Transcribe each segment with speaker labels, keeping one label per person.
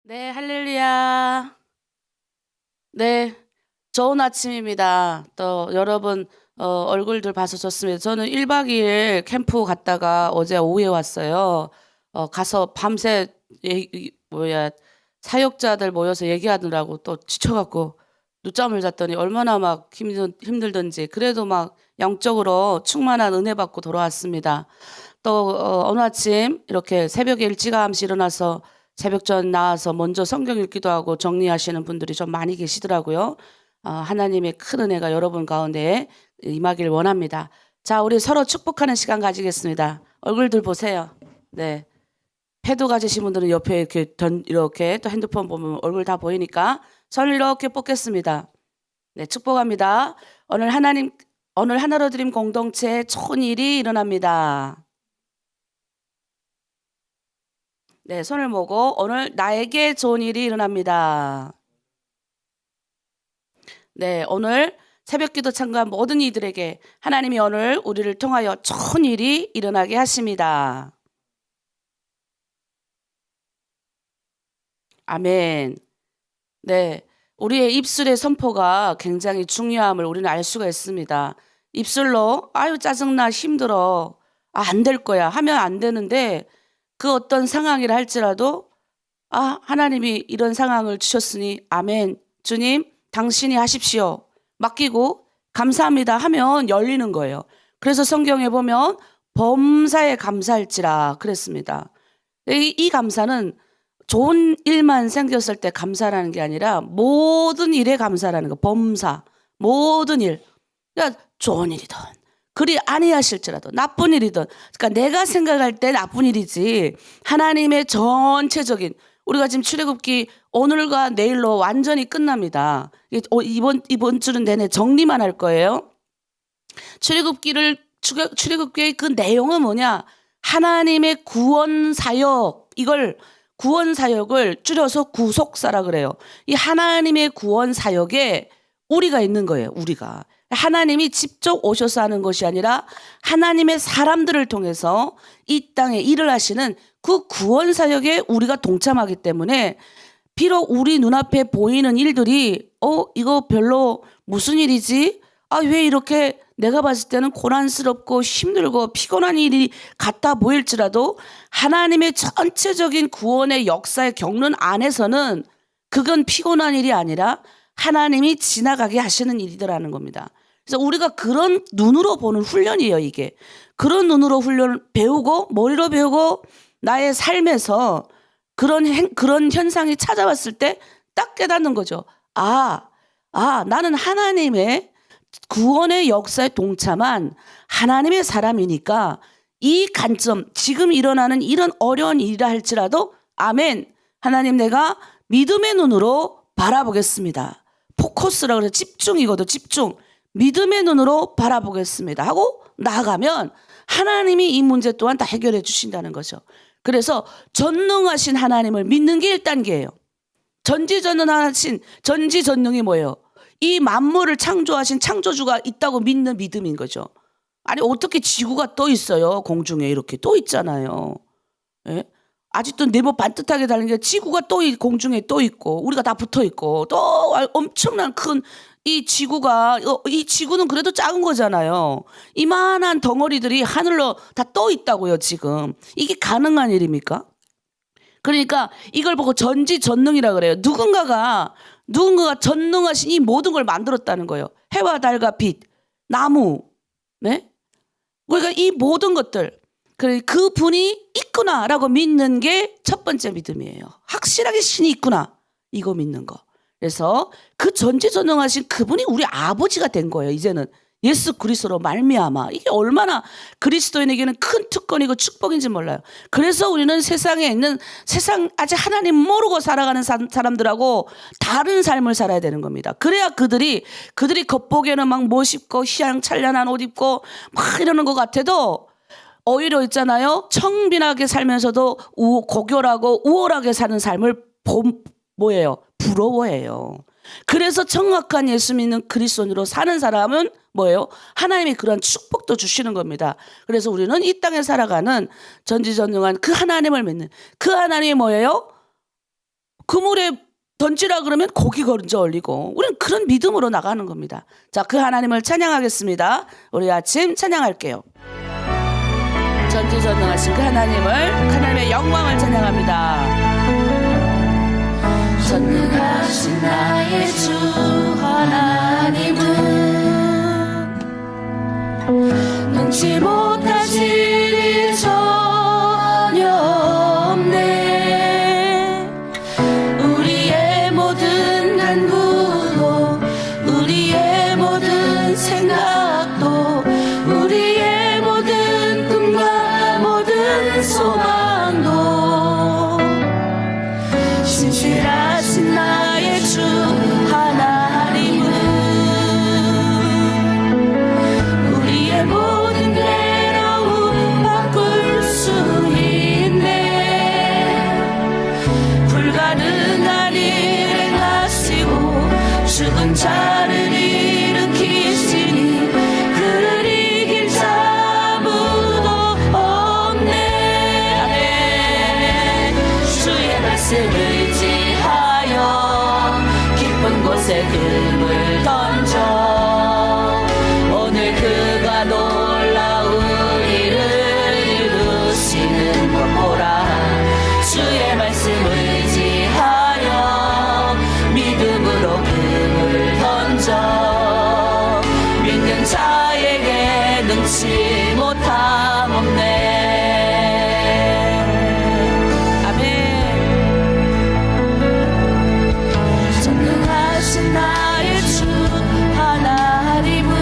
Speaker 1: 네, 할렐루야. 네, 좋은 아침입니다. 또 여러분 얼굴들 봐서 좋습니다. 저는 1박 2일 캠프 갔다가 어제 오후에 왔어요. 가서 밤새 사역자들 모여서 얘기하느라고 또 지쳐갖고 늦잠을 잤더니 얼마나 막 힘들던지 그래도 막 영적으로 충만한 은혜 받고 돌아왔습니다. 또 어느 아침 이렇게 새벽에 일찌감치 일어나서 새벽전 나와서 먼저 성경 읽기도 하고 정리하시는 분들이 좀 많이 계시더라고요. 하나님의 큰 은혜가 여러분 가운데 임하길 원합니다. 자, 우리 서로 축복하는 시간 가지겠습니다. 얼굴들 보세요. 네. 패드 가지신 분들은 옆에 이렇게 또 핸드폰 보면 얼굴 다 보이니까 손을 이렇게 뻗겠습니다. 네, 축복합니다. 오늘 하나로 드림 공동체에 좋은 일이 일어납니다. 네, 손을 모으고 오늘 나에게 좋은 일이 일어납니다. 네, 오늘 새벽기도 참가한 모든 이들에게 하나님이 오늘 우리를 통하여 좋은 일이 일어나게 하십니다. 아멘. 네, 우리의 입술의 선포가 굉장히 중요함을 우리는 알 수가 있습니다. 입술로 아유 짜증나 힘들어 안 될 거야 하면 안 되는데 그 어떤 상황이라 할지라도 하나님이 이런 상황을 주셨으니 아멘 주님 당신이 하십시오 맡기고 감사합니다 하면 열리는 거예요. 그래서 성경에 보면 범사에 감사할지라 그랬습니다. 이 감사는 좋은 일만 생겼을 때 감사라는 게 아니라 모든 일에 감사라는 거. 범사 모든 일. 그러니까 좋은 일이든 그리 아니하실지라도 나쁜 일이든 그러니까 내가 생각할 때 나쁜 일이지 하나님의 전체적인 우리가 지금 출애굽기 오늘과 내일로 완전히 끝납니다. 이번 주는 내내 정리만 할 거예요. 출애굽기의 그 내용은 뭐냐? 하나님의 구원 사역 이걸 구원 사역을 줄여서 구속사라 그래요. 이 하나님의 구원 사역에 우리가 있는 거예요. 우리가. 하나님이 직접 오셔서 하는 것이 아니라 하나님의 사람들을 통해서 이 땅에 일을 하시는 그 구원 사역에 우리가 동참하기 때문에 비록 우리 눈앞에 보이는 일들이 이거 별로 무슨 일이지? 왜 이렇게 내가 봤을 때는 고난스럽고 힘들고 피곤한 일이 같아 보일지라도 하나님의 전체적인 구원의 역사의 경륜 안에서는 그건 피곤한 일이 아니라 하나님이 지나가게 하시는 일이더라는 겁니다. 그래서 우리가 그런 눈으로 보는 훈련이에요, 이게. 그런 눈으로 배우고 머리로 배우고 나의 삶에서 그런 현상이 찾아왔을 때 딱 깨닫는 거죠. 나는 하나님의 구원의 역사에 동참한 하나님의 사람이니까 이 관점, 지금 일어나는 이런 어려운 일이라 할지라도 아멘. 하나님 내가 믿음의 눈으로 바라보겠습니다. 포커스라고 해서 집중이거든, 집중. 믿음의 눈으로 바라보겠습니다 하고 나아가면 하나님이 이 문제 또한 다 해결해 주신다는 거죠. 그래서 전능하신 하나님을 믿는 게 1단계예요. 전지전능이 뭐예요? 이 만물을 창조하신 창조주가 있다고 믿는 믿음인 거죠. 아니 어떻게 지구가 떠 있어요? 공중에 이렇게 떠 있잖아요. 예? 아직도 네모 반듯하게 달린 게 지구가 공중에 떠 있고 우리가 다 붙어 있고 또 엄청난 큰 이 지구가 이 지구는 그래도 작은 거잖아요. 이만한 덩어리들이 하늘로 다 떠 있다고요 지금. 이게 가능한 일입니까? 그러니까 이걸 보고 전지전능이라 그래요. 누군가가 전능하신 이 모든 걸 만들었다는 거예요. 해와 달과 빛, 나무, 네? 그러니까 이 모든 것들 그 분이 있구나라고 믿는 게 첫 번째 믿음이에요. 확실하게 신이 있구나 이거 믿는 거. 그래서 그 전지전능하신 그분이 우리 아버지가 된 거예요. 이제는 예수 그리스도로 말미암아 이게 얼마나 그리스도인에게는 큰 특권이고 축복인지 몰라요. 그래서 우리는 세상에 있는 아직 하나님 모르고 살아가는 사람들하고 다른 삶을 살아야 되는 겁니다. 그래야 그들이 겉보기에는 막 멋있고 희양찬란한 옷 입고 막 이러는 것 같아도 오히려 있잖아요. 청빈하게 살면서도 고결하고 우월하게 사는 삶을 뭐예요? 부러워해요. 그래서 정확한 예수 믿는 그리스도인으로 사는 사람은 뭐예요? 하나님이 그런 축복도 주시는 겁니다. 그래서 우리는 이 땅에 살아가는 전지전능한 그 하나님을 믿는 그 하나님이 뭐예요? 그물에 던지라 그러면 고기 건져 올리고 우리는 그런 믿음으로 나가는 겁니다. 자, 그 하나님을 찬양하겠습니다. 우리 아침 찬양할게요. 전지전능하신 그 하나님의 영광을 찬양합니다. 전능하신 나의 주 하나님은 능치 못하실 일 전혀 없네. 우리의 모든 간구도 우리의 모든 생각도 우리의 모든 꿈과 모든 소망도 신실하신 나의 주 하나님은 우리의 모든 괴로움 바꿀 수 있네. 불가능한 일을 행하시고 죽은 자를 일으키시니 그를 이길 자 아무도 없네. 아멘. 주의 말씀을 의지하여 깊은 곳에 금을 던져 오늘 그가 놀라운 일을 이루시는 것 보라. 주의 말씀을 의지하여 믿음으로 금을 던져 믿는 자에게 능치 못함 없네. 전능하신 나의 주 하나님은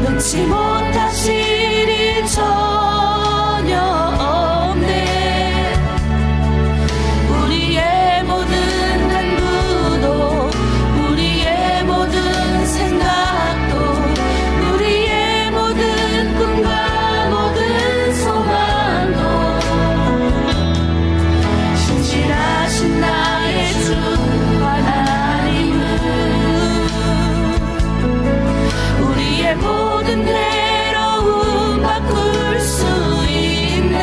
Speaker 1: 능치 못하실 일 전혀 없네. 우리의 모든 간구도 우리의 모든 생각도 우리의 모든 꿈과 모든 소망도 신실하신 나의 주 하나님은 우리의 모든 괴로움 바꿀 수 있네.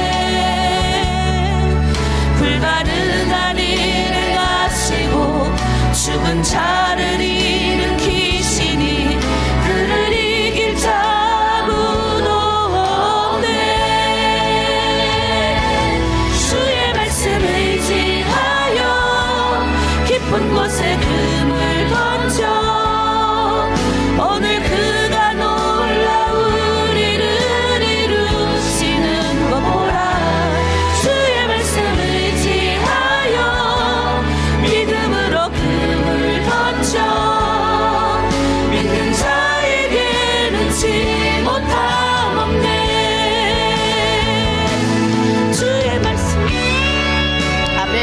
Speaker 1: 불가능한 일을 하시고 죽은 자를 일으키시니 그를 이길 자 아무도 없네. 주의 말씀을 의지하여 깊은 곳에 금을 던져 오늘 그가 놀라운 일을 이루시는 것 보라. 주의 말씀을 의지하여 믿음으로 금을 던져 믿는 자에게 능치 못함 없네. 주의 말씀 아멘.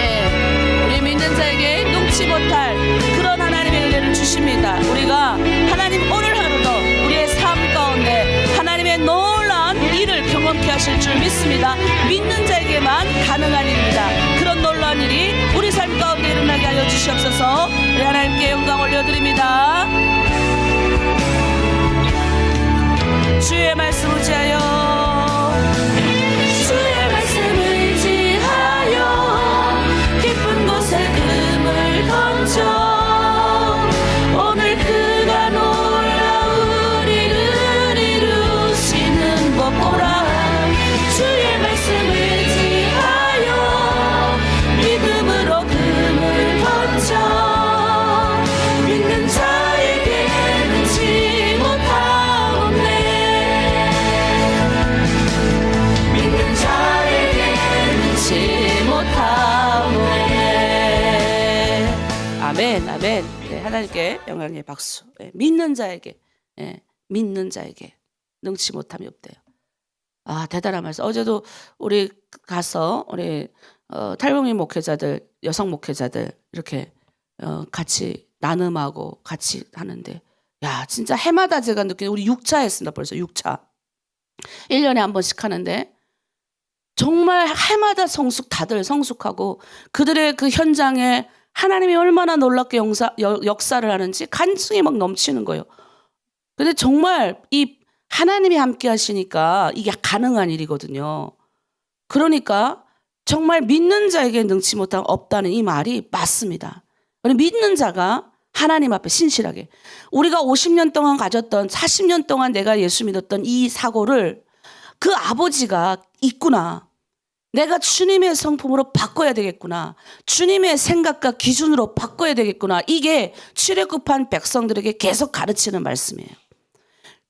Speaker 1: 우리 믿는 자에게 능치 못할 그런 하나님의 은혜를 주십니다. 우리가 하나님 오늘 하루도 우리의 삶 가운데 하나님의 놀라운 일을 경험케 하실 줄 믿습니다. 믿는 자에게만 가능한 일입니다. 그런 놀라운 일이 우리 삶 가운데 일어나게 하여 주시옵소서. 우리 하나님께 영광 올려드립니다. 주의 말씀 의지하여 주의 말씀 의지하여 깊은 곳에 금을 던져 오늘 그가 놀라운 일을 이루시는 것 보라. 주의 말씀 의지하여 믿음으로 금을 던져 믿는 자에게 능치 못함 없네. 믿는 자에게 능치 못함 없네. 아멘 아멘. 네, 하나님께 영광의 박수. 네, 믿는 자에게 믿는 자에게 능치 못함이 없대요. 아, 대단한 말씀. 어제도 우리 가서 우리 탈북민 목회자들, 여성 목회자들 이렇게 같이 나눔하고 같이 하는데, 야, 진짜 해마다 제가 느끼는, 우리 6차 했습니다. 벌써 6차. 1년에 한 번씩 하는데 정말 해마다 다들 성숙하고 그들의 그 현장에 하나님이 얼마나 놀랍게 역사를 하는지 간증이 막 넘치는 거예요. 근데 정말 이 하나님이 함께 하시니까 이게 가능한 일이거든요. 그러니까 정말 믿는 자에게 능치 못함 없다는 이 말이 맞습니다. 우리 믿는 자가 하나님 앞에 신실하게, 우리가 50년 동안 가졌던, 40년 동안 내가 예수 믿었던 이 사고를 그 아버지가 있구나, 내가 주님의 성품으로 바꿔야 되겠구나, 주님의 생각과 기준으로 바꿔야 되겠구나, 이게 출애굽한 백성들에게 계속 가르치는 말씀이에요.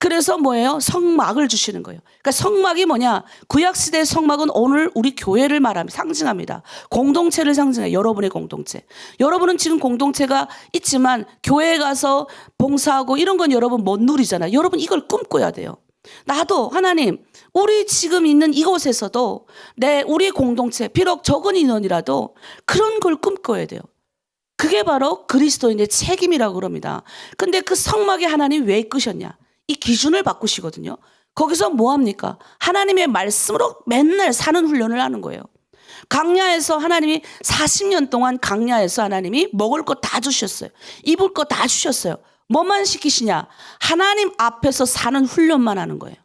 Speaker 1: 그래서 뭐예요? 성막을 주시는 거예요. 그러니까 성막이 뭐냐? 구약시대의 성막은 오늘 우리 교회를 말합니다. 상징합니다. 공동체를 상징해요. 여러분의 공동체. 여러분은 지금 공동체가 있지만 교회에 가서 봉사하고 이런 건 여러분 못 누리잖아요. 여러분 이걸 꿈꿔야 돼요. 나도 하나님, 우리 지금 있는 이곳에서도 우리 공동체, 비록 적은 인원이라도 그런 걸 꿈꿔야 돼요. 그게 바로 그리스도인의 책임이라고 그럽니다. 근데 그 성막에 하나님 왜 이끄셨냐? 이 기준을 바꾸시거든요. 거기서 뭐 합니까? 하나님의 말씀으로 맨날 사는 훈련을 하는 거예요. 강야에서 하나님이 40년 동안 강야에서 하나님이 먹을 거 다 주셨어요. 입을 거 다 주셨어요. 뭐만 시키시냐? 하나님 앞에서 사는 훈련만 하는 거예요.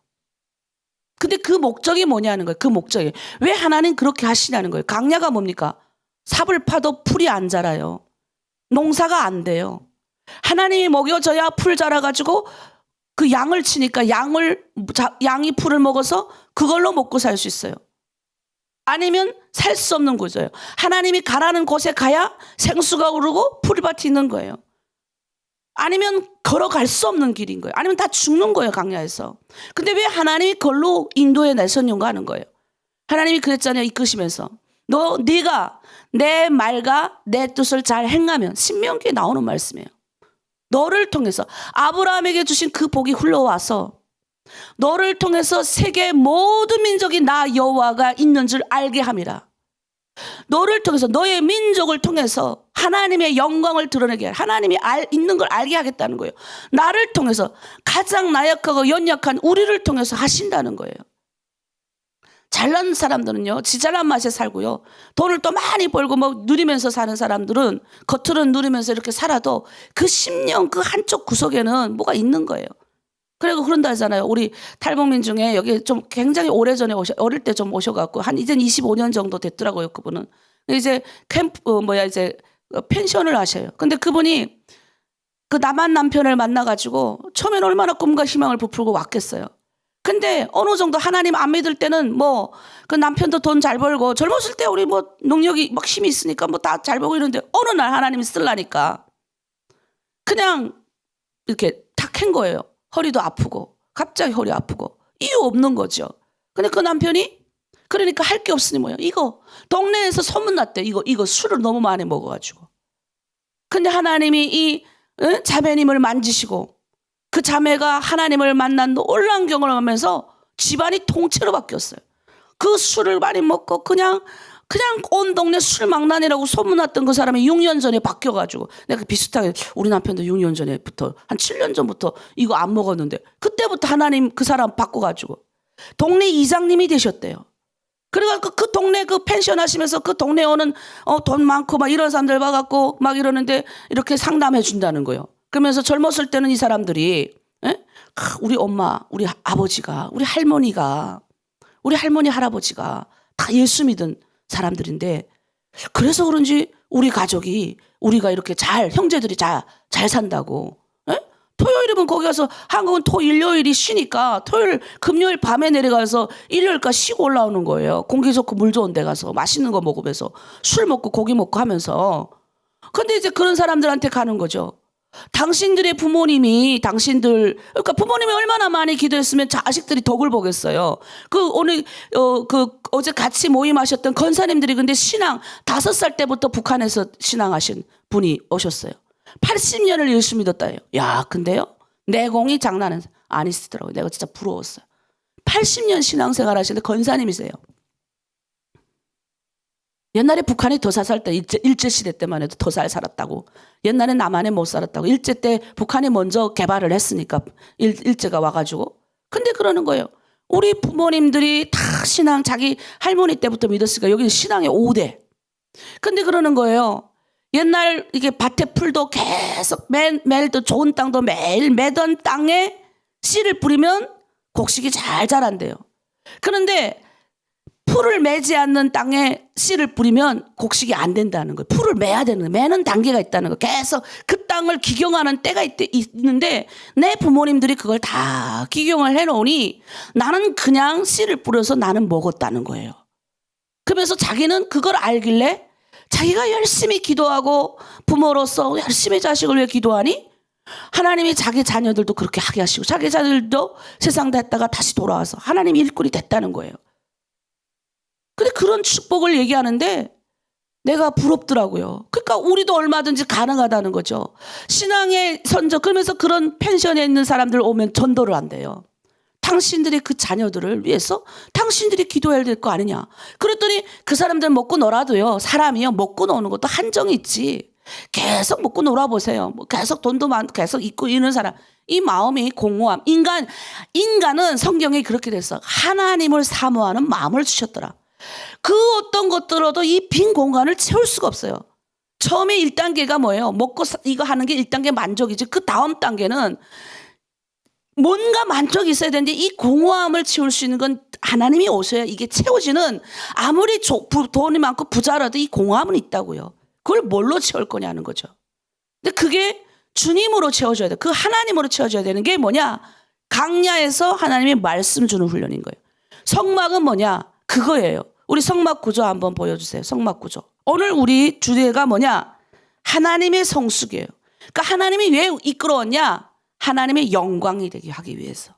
Speaker 1: 근데 그 목적이 뭐냐는 거예요. 그 목적이. 왜 하나님 그렇게 하시냐는 거예요. 강야가 뭡니까? 삽을 파도 풀이 안 자라요. 농사가 안 돼요. 하나님이 먹여줘야 풀 자라가지고 그 양을 치니까 양이 풀을 먹어서 그걸로 먹고 살 수 있어요. 아니면 살 수 없는 구조예요. 하나님이 가라는 곳에 가야 생수가 오르고 풀밭이 있는 거예요. 아니면 걸어갈 수 없는 길인 거예요. 아니면 다 죽는 거예요, 강야에서. 근데 왜 하나님이 그걸로 인도에 내선용가 하는 거예요? 하나님이 그랬잖아요, 이끄시면서. 네가 내 말과 내 뜻을 잘 행하면, 신명기에 나오는 말씀이에요. 너를 통해서 아브라함에게 주신 그 복이 흘러와서 너를 통해서 세계 모든 민족이 나 여호와가 있는 줄 알게 함이라. 너를 통해서, 너의 민족을 통해서 하나님의 영광을 드러내게, 하나님이 있는 걸 알게 하겠다는 거예요. 나를 통해서, 가장 나약하고 연약한 우리를 통해서 하신다는 거예요. 잘난 사람들은요, 지잘난 맛에 살고요, 돈을 또 많이 벌고 뭐 누리면서 사는 사람들은 겉으로는 누리면서 이렇게 살아도 그 심령, 그 한쪽 구석에는 뭐가 있는 거예요. 그리고 그런다 하잖아요. 우리 탈북민 중에 여기 좀 굉장히 오래전에 어릴 때 좀 오셔갖고 이젠 25년 정도 됐더라고요, 그분은. 이제 펜션을 하셔요. 근데 그분이 그 남한 남편을 만나가지고 처음엔 얼마나 꿈과 희망을 부풀고 왔겠어요. 근데 어느 정도 하나님 안 믿을 때는 뭐 그 남편도 돈 잘 벌고, 젊었을 때 우리 뭐 능력이 막 힘이 있으니까 뭐 다 잘 벌고 이러는데 어느 날 하나님이 쓰려니까 그냥 이렇게 탁 한 거예요. 허리도 아프고, 갑자기 허리 아프고, 이유 없는 거죠. 근데 그 남편이 그러니까 할 게 없으니 뭐예요? 이거 동네에서 소문났대. 이거 술을 너무 많이 먹어가지고. 근데 하나님이 이 자매님을 만지시고 그 자매가 하나님을 만난 놀라운 경험을 하면서 집안이 통째로 바뀌었어요. 그 술을 많이 먹고 그냥 온 동네 술망난이라고 소문났던 그 사람이 6년 전에 바뀌어가지고, 내가 비슷하게 우리 남편도 6년 전에부터 한 7년 전부터 이거 안 먹었는데 그때부터 하나님 그 사람 바꿔가지고 동네 이장님이 되셨대요. 그래가지고 그 동네 그 펜션 하시면서 그 동네 오는 돈 많고 막 이런 사람들 봐갖고 막 이러는데 이렇게 상담해 준다는 거예요. 그러면서 젊었을 때는 이 사람들이 우리 엄마, 우리 아버지가, 우리 할머니 할아버지가 다 예수 믿은 사람들인데, 그래서 그런지 우리 가족이, 우리가 이렇게 형제들이 잘 산다고. 토요일이면 거기 가서, 한국은 일요일이 쉬니까 토요일 금요일 밤에 내려가서 일요일까지 쉬고 올라오는 거예요. 공기 좋고 물 좋은 데 가서 맛있는 거 먹으면서 술 먹고 고기 먹고 하면서. 근데 이제 그런 사람들한테 가는 거죠. 당신들의 부모님이, 그러니까 부모님이 얼마나 많이 기도했으면 자식들이 덕을 보겠어요. 어제 같이 모임하셨던 건사님들이 근데 5살 때부터 북한에서 신앙하신 분이 오셨어요. 80년을 예수 믿었다예요. 야, 근데요, 내공이 장난은 아니시더라고요. 내가 진짜 부러웠어요. 80년 신앙생활 하시는데 건사님이세요. 옛날에 북한이 도사 살 때, 일제시대 때만 해도 도사를 살았다고. 옛날에 남한에 못 살았다고. 일제 때 북한이 먼저 개발을 했으니까 일제가 와가지고. 근데 그러는 거예요. 우리 부모님들이 다 자기 할머니 때부터 믿었으니까 여기는 신앙의 5대. 근데 그러는 거예요. 옛날 이게 밭에 풀도 계속 매일 또 좋은 땅도 매일 매던 땅에 씨를 뿌리면 곡식이 잘 자란대요. 그런데 풀을 매지 않는 땅에 씨를 뿌리면 곡식이 안 된다는 거예요. 풀을 매야 되는 거예요. 매는 단계가 있다는 거예요. 계속 그 땅을 기경하는 때가 있는데 내 부모님들이 그걸 다 기경을 해놓으니 나는 그냥 씨를 뿌려서 나는 먹었다는 거예요. 그러면서 자기는 그걸 알길래 자기가 열심히 기도하고 부모로서 열심히 자식을 위해 기도하니 하나님이 자기 자녀들도 그렇게 하게 하시고 자기 자녀들도 세상 됐다가 다시 돌아와서 하나님 일꾼이 됐다는 거예요. 근데 그런 축복을 얘기하는데 내가 부럽더라고요. 그러니까 우리도 얼마든지 가능하다는 거죠. 신앙의 선조, 그러면서 그런 펜션에 있는 사람들 오면 전도를 한대요. 당신들이 그 자녀들을 위해서 당신들이 기도해야 될 거 아니냐. 그랬더니 그 사람들 먹고 놀아도요. 사람이요. 먹고 노는 것도 한정이 있지. 계속 먹고 놀아보세요. 뭐 계속 돈도 많고 계속 있고 이런 사람. 이 마음이 공허함. 인간은 성경에 그렇게 됐어. 하나님을 사모하는 마음을 주셨더라. 그 어떤 것들로도 이 빈 공간을 채울 수가 없어요. 처음에 1단계가 뭐예요? 먹고 이거 하는 게 1단계 만족이지. 그 다음 단계는 뭔가 만족이 있어야 되는데 이 공허함을 채울 수 있는 건 하나님이 오셔야 이게 채워지는 아무리 돈이 많고 부자라도 이 공허함은 있다고요. 그걸 뭘로 채울 거냐는 거죠. 근데 그게 주님으로 채워져야 돼. 그 하나님으로 채워져야 되는 게 뭐냐? 강야에서 하나님의 말씀 주는 훈련인 거예요. 성막은 뭐냐? 그거예요. 우리 성막 구조 한번 보여주세요. 성막 구조. 오늘 우리 주제가 뭐냐? 하나님의 성숙이에요. 그러니까 하나님이 왜 이끌어왔냐? 하나님의 영광이 되게 하기 위해서.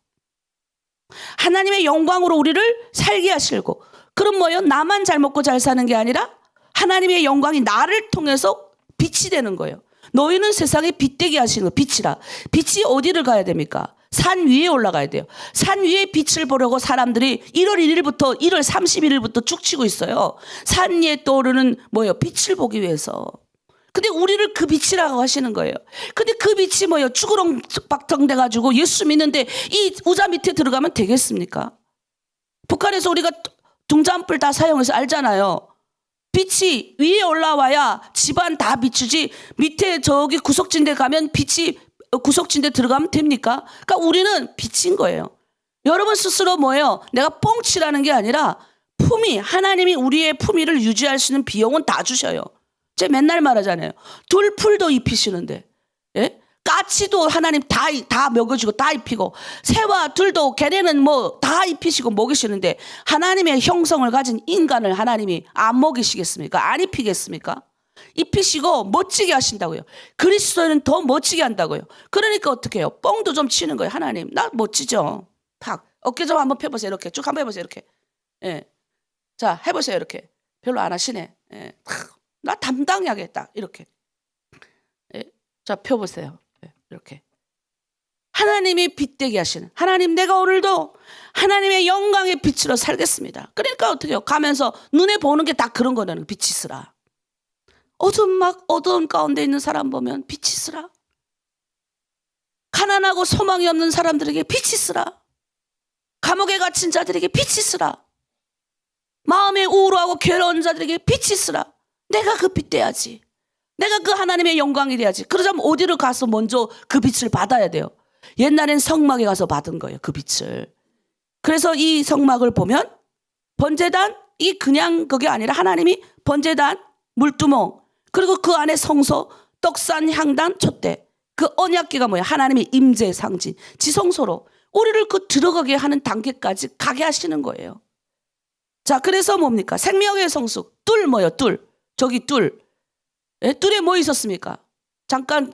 Speaker 1: 하나님의 영광으로 우리를 살게 하시고. 그럼 뭐예요? 나만 잘 먹고 잘 사는 게 아니라 하나님의 영광이 나를 통해서 빛이 되는 거예요. 너희는 세상에 빛되게 하시는 거, 빛이라. 빛이 어디를 가야 됩니까? 산 위에 올라가야 돼요. 산 위에 빛을 보려고 사람들이 1월 1일부터 1월 31일부터 쭉 치고 있어요. 산 위에 떠오르는 뭐예요? 빛을 보기 위해서. 근데 우리를 그 빛이라고 하시는 거예요. 근데 그 빛이 뭐예요? 쭈그렁 박정돼가지고 예수 믿는데 이 우자 밑에 들어가면 되겠습니까? 북한에서 우리가 등잔불 다 사용해서 알잖아요. 빛이 위에 올라와야 집안 다 비추지 밑에 저기 구석진데 가면 빛이 구석진데 들어가면 됩니까? 그러니까 우리는 빛인 거예요. 여러분 스스로 뭐예요? 내가 뻥치라는 게 아니라 품위, 하나님이 우리의 품위를 유지할 수 있는 비용은 다 주셔요. 제가 맨날 말하잖아요. 들풀도 입히시는데, 예? 까치도 하나님 다 먹여주고 다 입히고, 새와 들도 걔네는 뭐 다 입히시고 먹이시는데, 하나님의 형성을 가진 인간을 하나님이 안 먹이시겠습니까? 안 입히겠습니까? 입히시고 멋지게 하신다고요. 그리스도는 더 멋지게 한다고요. 그러니까 어떻게 해요? 뻥도 좀 치는 거예요. 하나님, 나 멋지죠? 탁. 어깨 좀 한번 펴보세요. 이렇게. 쭉 한번 해보세요. 이렇게. 예. 자, 해보세요. 이렇게. 별로 안 하시네. 예. 나 담당히 하겠다. 이렇게. 예. 자, 펴보세요. 예. 이렇게. 하나님이 빛되게 하시는. 하나님, 내가 오늘도 하나님의 영광의 빛으로 살겠습니다. 그러니까 어떻게 해요? 가면서 눈에 보는 게 다 그런 거라는 빛이 있으라. 어두운 가운데 있는 사람 보면 빛이 있으라. 가난하고 소망이 없는 사람들에게 빛이 있으라. 감옥에 갇힌 자들에게 빛이 있으라. 마음에 우울하고 괴로운 자들에게 빛이 있으라. 내가 그 빛 돼야지. 내가 그 하나님의 영광이 돼야지. 그러자면 어디로 가서 먼저 그 빛을 받아야 돼요. 옛날엔 성막에 가서 받은 거예요. 그 빛을. 그래서 이 성막을 보면 번제단, 이 그냥 그게 아니라 하나님이 번제단, 물두멍, 그리고 그 안에 성소, 떡산, 향단, 촛대. 그 언약궤가 뭐예요? 하나님의 임재 상징. 지성소로 우리를 그 들어가게 하는 단계까지 가게 하시는 거예요. 자, 그래서 뭡니까? 생명의 성숙. 뚫 뭐예요? 뚫. 저기 뚫. 예? 뚫에 뭐 있었습니까? 잠깐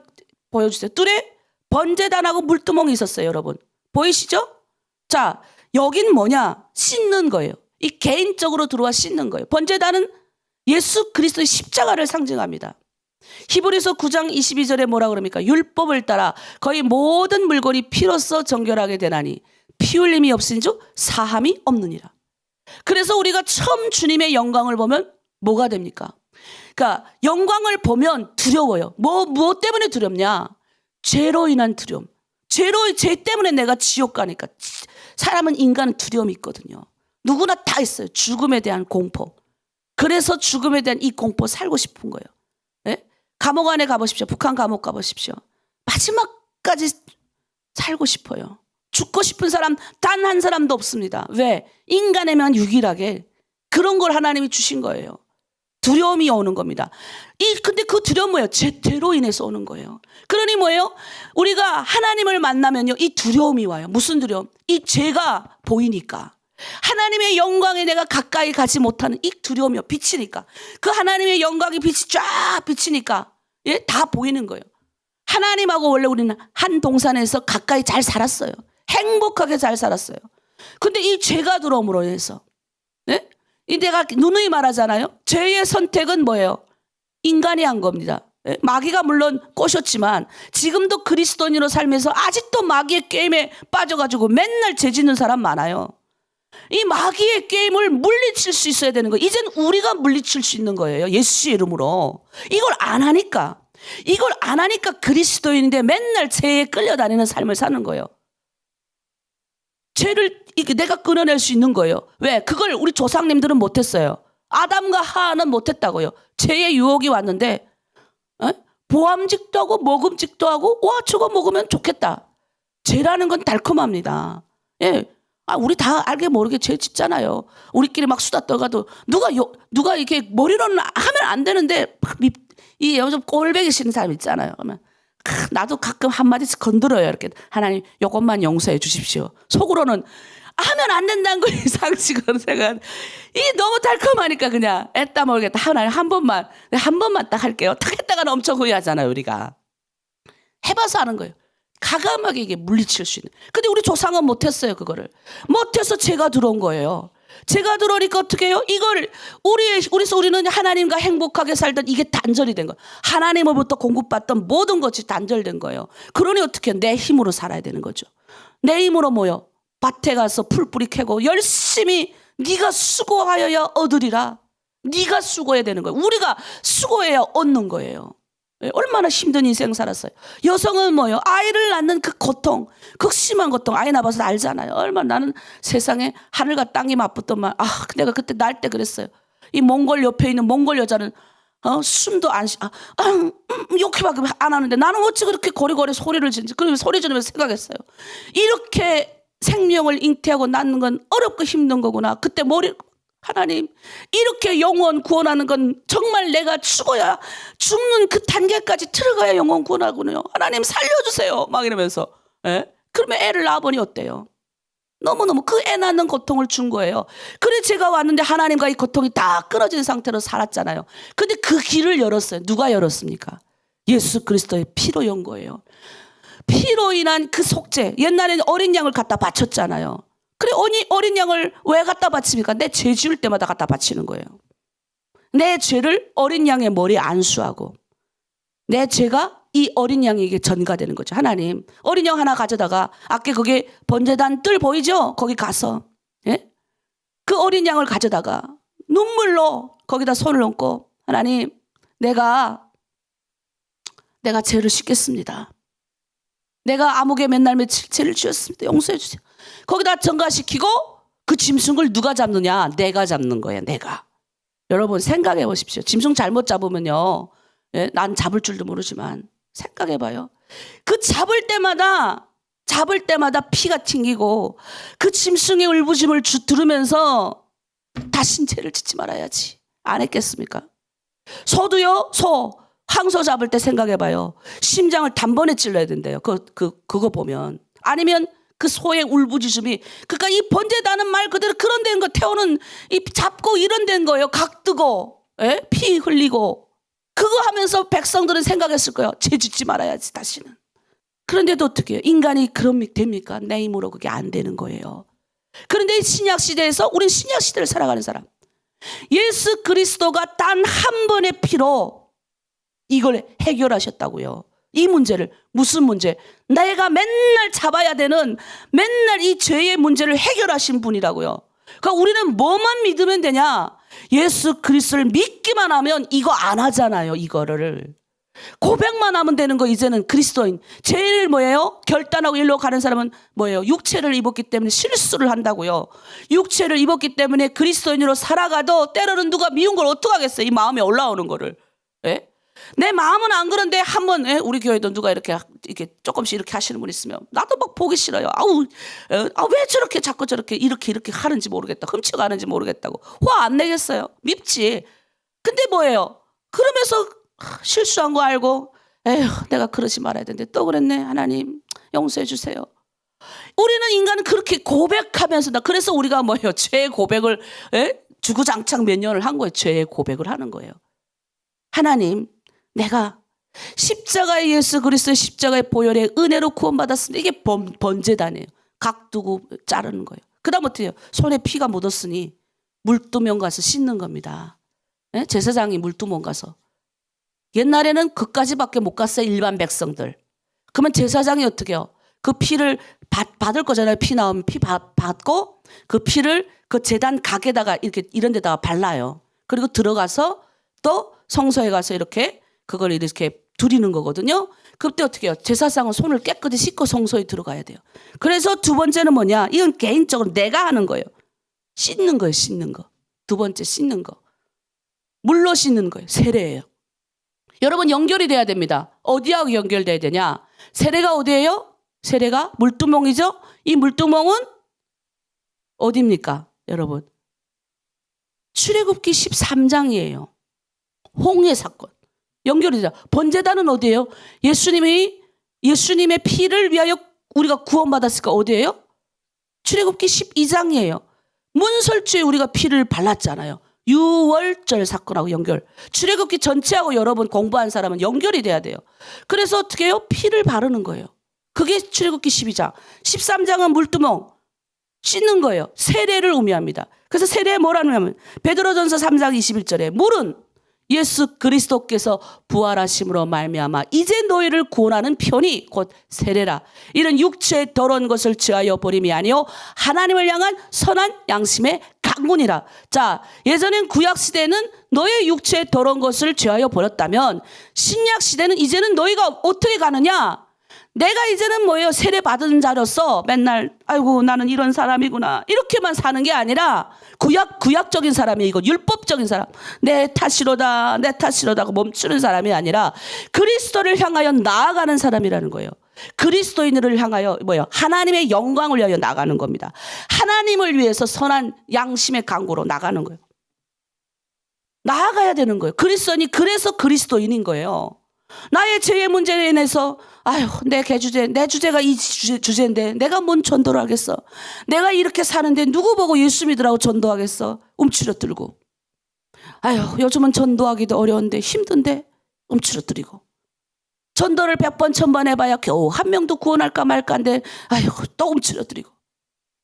Speaker 1: 보여주세요. 뚫에 번제단하고 물두멍이 있었어요, 여러분. 보이시죠? 자, 여긴 뭐냐? 씻는 거예요. 이 개인적으로 들어와 씻는 거예요. 번제단은 예수 그리스도의 십자가를 상징합니다. 히브리서 9장 22절에 뭐라 그럽니까? 율법을 따라 거의 모든 물건이 피로써 정결하게 되나니 피 흘림이 없은즉 사함이 없느니라. 그래서 우리가 처음 주님의 영광을 보면 뭐가 됩니까? 그러니까 영광을 보면 두려워요. 뭐 때문에 두렵냐? 죄로 인한 두려움. 죄 때문에 내가 지옥 가니까. 사람은, 인간은 두려움이 있거든요. 누구나 다 있어요. 죽음에 대한 공포. 그래서 죽음에 대한 이 공포 살고 싶은 거예요. 네? 감옥 안에 가보십시오. 북한 감옥 가보십시오. 마지막까지 살고 싶어요. 죽고 싶은 사람 단 한 사람도 없습니다. 왜? 인간에만 유일하게 그런 걸 하나님이 주신 거예요. 두려움이 오는 겁니다. 근데 그 두려움은 뭐예요? 죄로 인해서 오는 거예요. 그러니 뭐예요? 우리가 하나님을 만나면요, 이 두려움이 와요. 무슨 두려움? 이 죄가 보이니까. 하나님의 영광에 내가 가까이 가지 못하는 이 두려움이요. 비치니까. 그 하나님의 영광이 빛이 쫙 비치니까, 예, 다 보이는 거예요. 하나님하고 원래 우리는 한 동산에서 가까이 잘 살았어요. 행복하게 잘 살았어요. 근데 이 죄가 들어옴으로 인해서, 예? 이 내가 누누이 말하잖아요. 죄의 선택은 뭐예요? 인간이 한 겁니다. 예? 마귀가 물론 꼬셨지만 지금도 그리스도인으로 살면서 아직도 마귀의 게임에 빠져가지고 맨날 죄 짓는 사람 많아요. 이 마귀의 게임을 물리칠 수 있어야 되는 거예요. 이젠 우리가 물리칠 수 있는 거예요. 예수의 이름으로. 이걸 안 하니까 그리스도인인데 맨날 죄에 끌려다니는 삶을 사는 거예요. 죄를 내가 끊어낼 수 있는 거예요. 왜? 그걸 우리 조상님들은 못했어요. 아담과 하와는 못했다고요. 죄의 유혹이 왔는데 보암직도 하고 먹음직도 하고 와 저거 먹으면 좋겠다. 죄라는 건 달콤합니다. 예, 우리 다 알게 모르게 죄 짓잖아요. 우리끼리 막 수다 떠가도 누가 이렇게 머리로는 하면 안 되는데 이 요즘 꼴배기 싫은 사람 있잖아요. 그러면 나도 가끔 한마디씩 건드려요. 이렇게 하나님 요것만 용서해 주십시오. 속으로는 하면 안 된다는 거 상식으로 생각. 이게 너무 달콤하니까 그냥 애따 모르겠다. 하나님 한 번만 딱 할게요. 딱 했다가는 엄청 후회하잖아요. 우리가 해봐서 하는 거예요. 가감하게 이게 물리칠 수 있는. 근데 우리 조상은 못했어요. 그거를 못해서 죄가 들어온 거예요. 죄가 들어오니까 어떻게 해요? 이걸 우리는 하나님과 행복하게 살던 이게 단절이 된 거예요. 하나님으로부터 공급받던 모든 것이 단절된 거예요. 그러니 어떻게 해요? 내 힘으로 살아야 되는 거죠. 내 힘으로 뭐요? 밭에 가서 풀뿌리 캐고 열심히 네가 수고하여야 얻으리라. 네가 수고해야 되는 거예요. 우리가 수고해야 얻는 거예요. 얼마나 힘든 인생 살았어요. 여성은 뭐예요? 아이를 낳는 그 고통, 극심한 고통. 아이 낳아서 알잖아요. 얼마나 나는 세상에 하늘과 땅이 맞붙더만. 내가 그때 날 때 그랬어요. 이 몽골 옆에 있는 몽골 여자는 숨도 안 욕해밖에 안 하는데 나는 어찌 그렇게 고리고리 소리를 지는지. 그러면 소리 지르면서 생각했어요. 이렇게 생명을 잉태하고 낳는 건 어렵고 힘든 거구나. 그때 하나님 이렇게 영혼 구원하는 건 정말 내가 죽어야 죽는 그 단계까지 들어가야 영혼 구원하군요. 하나님 살려주세요. 막 이러면서. 예? 그러면 애를 낳아보니 어때요? 너무너무 그 애 낳는 고통을 준 거예요. 그래 제가 왔는데 하나님과 이 고통이 다 끊어진 상태로 살았잖아요. 근데 그 길을 열었어요. 누가 열었습니까? 예수 그리스도의 피로 연 거예요. 피로 인한 그 속죄. 옛날에는 어린 양을 갖다 바쳤잖아요. 그래 어린 양을 왜 갖다 바칩니까? 내 죄 지을 때마다 갖다 바치는 거예요. 내 죄를 어린 양의 머리에 안수하고 내 죄가 이 어린 양에게 전가되는 거죠. 하나님 어린 양 하나 가져다가 아까 거기 번제단 뜰 보이죠? 거기 가서 예? 그 어린 양을 가져다가 눈물로 거기다 손을 얹고 하나님 내가 죄를 씻겠습니다. 내가 암흑에 맨날 며칠 죄를 지었습니다. 용서해 주세요. 거기다 전가시키고 그 짐승을 누가 잡느냐? 내가 잡는 거예요. 내가. 여러분 생각해 보십시오. 짐승 잘못 잡으면요. 예? 난 잡을 줄도 모르지만 생각해 봐요. 그 잡을 때마다 피가 튕기고 그 짐승의 울부심을 들으면서 다신 죄를 짓지 말아야지. 안 했겠습니까? 소도요. 황소 잡을 때 생각해 봐요. 심장을 단번에 찔러야 된대요. 그거 보면. 아니면 그 소의 울부짖음이 그러니까 이 번제다는 말 그대로 그런 데는 거 태우는 이 잡고 이런 데는 거예요. 각 뜨고 피 흘리고 그거 하면서 백성들은 생각했을 거예요. 죄 짓지 말아야지 다시는. 그런데도 어떻게 해요? 인간이 그런 됩니까? 내 힘으로 그게 안 되는 거예요. 그런데 신약 시대에서 우린 신약 시대를 살아가는 사람. 예수 그리스도가 단 한 번의 피로 이걸 해결하셨다고요. 이 문제를. 무슨 문제? 내가 맨날 잡아야 되는 맨날 이 죄의 문제를 해결하신 분이라고요. 그러니까 우리는 뭐만 믿으면 되냐? 예수 그리스도를 믿기만 하면 이거 안 하잖아요. 이거를 고백만 하면 되는 거. 이제는 그리스도인 제일 뭐예요? 결단하고 일로 가는 사람은 뭐예요? 육체를 입었기 때문에 실수를 한다고요. 육체를 입었기 때문에 그리스도인으로 살아가도 때로는 누가 미운 걸 어떡하겠어요? 이 마음에 올라오는 거를. 예? 내 마음은 안 그런데 한번 우리 교회도 누가 이렇게 조금씩 이렇게 하시는 분 있으면 나도 막 보기 싫어요. 왜 저렇게 자꾸 저렇게 이렇게 하는지 모르겠다. 훔쳐가는지 모르겠다고 화 안 내겠어요. 밉지. 근데 뭐예요? 그러면서 실수한 거 알고 에휴 내가 그러지 말아야 되는데 또 그랬네. 하나님 용서해 주세요. 우리는 인간은 그렇게 고백하면서 그래서 우리가 뭐예요? 죄의 고백을 주구장창 몇 년을 한 거예요. 죄의 고백을 하는 거예요. 하나님 내가 십자가의 예수 그리스도의 십자가의 보혈의 은혜로 구원받았으니 이게 번제단이에요. 각두고 자르는 거예요. 그 다음 어떻게 해요? 손에 피가 묻었으니 물두멍 가서 씻는 겁니다. 제사장이 물두멍 가서. 옛날에는 그까지밖에 못 갔어요. 일반 백성들. 그러면 제사장이 어떻게 해요? 그 피를 받을 거잖아요. 피 나오면 피 받고 그 피를 그 제단 각에다가 이런 데다가 발라요. 그리고 들어가서 또 성소에 가서 이렇게 그걸 이렇게 두리는 거거든요. 그때 어떻게 해요? 제사장은 손을 깨끗이 씻고 성소에 들어가야 돼요. 그래서 두 번째는 뭐냐? 이건 개인적으로 내가 하는 거예요. 씻는 거예요. 씻는 거. 두 번째 씻는 거. 물로 씻는 거예요. 세례예요. 여러분 연결이 돼야 됩니다. 어디하고 연결돼야 되냐? 세례가 어디예요? 세례가 물두멍이죠? 이 물두멍은 어디입니까? 여러분. 출애굽기 13장이에요. 홍해 사건. 연결이 되죠. 번제단은 어디예요? 예수님의 피를 위하여 우리가 구원받았을까? 어디예요? 출애굽기 12장이에요. 문설주에 우리가 피를 발랐잖아요. 유월절 사건하고 연결. 출애굽기 전체하고 여러분 공부한 사람은 연결이 돼야 돼요. 그래서 어떻게 해요? 피를 바르는 거예요. 그게 출애굽기 12장. 13장은 물두멍 씻는 거예요. 세례를 의미합니다. 그래서 세례에 뭐라는 하면 베드로전서 3장 21절에 물은 예수 그리스도께서 부활하심으로 말미암아 이제 너희를 구원하는 편이 곧 세례라. 이런 육체의 더러운 것을 제하여 버림이 아니요 하나님을 향한 선한 양심의 강군이라. 자, 예전엔 구약 시대는 너의 육체의 더러운 것을 제하여 버렸다면 신약 시대는 이제는 너희가 어떻게 가느냐? 내가 이제는 뭐예요? 세례 받은 자로서 맨날 아이고 나는 이런 사람이구나 이렇게만 사는 게 아니라 구약적인 사람이 이거 율법적인 사람 내 탓이로다 하고 멈추는 사람이 아니라 그리스도를 향하여 나아가는 사람이라는 거예요. 그리스도인을 향하여 뭐예요? 하나님의 영광을 위하여 나가는 겁니다. 하나님을 위해서 선한 양심의 강구로 나가는 거예요. 나아가야 되는 거예요. 그리스도인이 그래서 그리스도인인 거예요. 나의 죄의 문제에 인해서 아유 내 주제가 이 주제인데 내가 뭔 전도를 하겠어. 내가 이렇게 사는데 누구 보고 예수 믿으라고 전도하겠어. 움츠러들고 아유 요즘은 전도하기도 어려운데 힘든데 움츠러들이고 전도를 100번 1000번 해봐야 겨우 한 명도 구원할까 말까인데 아유 또 움츠러들이고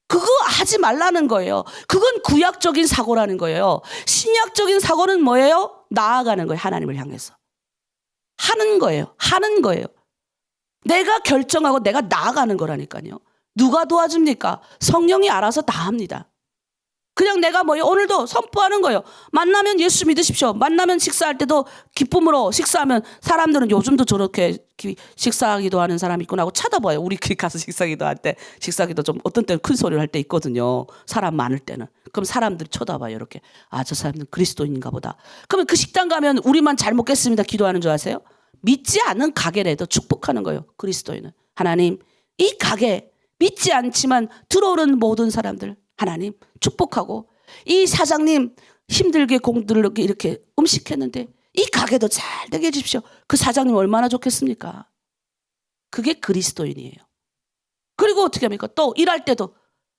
Speaker 1: 그거 하지 말라는 거예요. 그건 구약적인 사고라는 거예요. 신약적인 사고는 뭐예요? 나아가는 거예요. 하나님을 향해서 하는 거예요. 내가 결정하고 내가 나아가는 거라니까요. 누가 도와줍니까? 성령이 알아서 다 합니다. 그냥 내가 뭐예요? 오늘도 선포하는 거예요. 만나면 예수 믿으십시오. 만나면 식사할 때도 기쁨으로 식사하면 사람들은 요즘도 저렇게 식사기도 하는 사람이 있구나 하고 쳐다봐요. 우리 가서 식사기도 할 때 식사기도 좀 어떤 때는 큰 소리를 할 때 있거든요. 사람 많을 때는. 그럼 사람들이 쳐다봐요. 이렇게. 아, 저 사람은 그리스도인인가 보다. 그러면 그 식당 가면 우리만 잘 먹겠습니다. 기도하는 줄 아세요? 믿지 않는 가게라도 축복하는 거예요. 그리스도인은. 하나님 이 가게 믿지 않지만 들어오는 모든 사람들 하나님 축복하고 이 사장님 힘들게 공들게 이렇게 음식했는데 이 가게도 잘 되게 해주십시오. 그 사장님 얼마나 좋겠습니까? 그게 그리스도인이에요. 그리고 어떻게 합니까? 또 일할 때도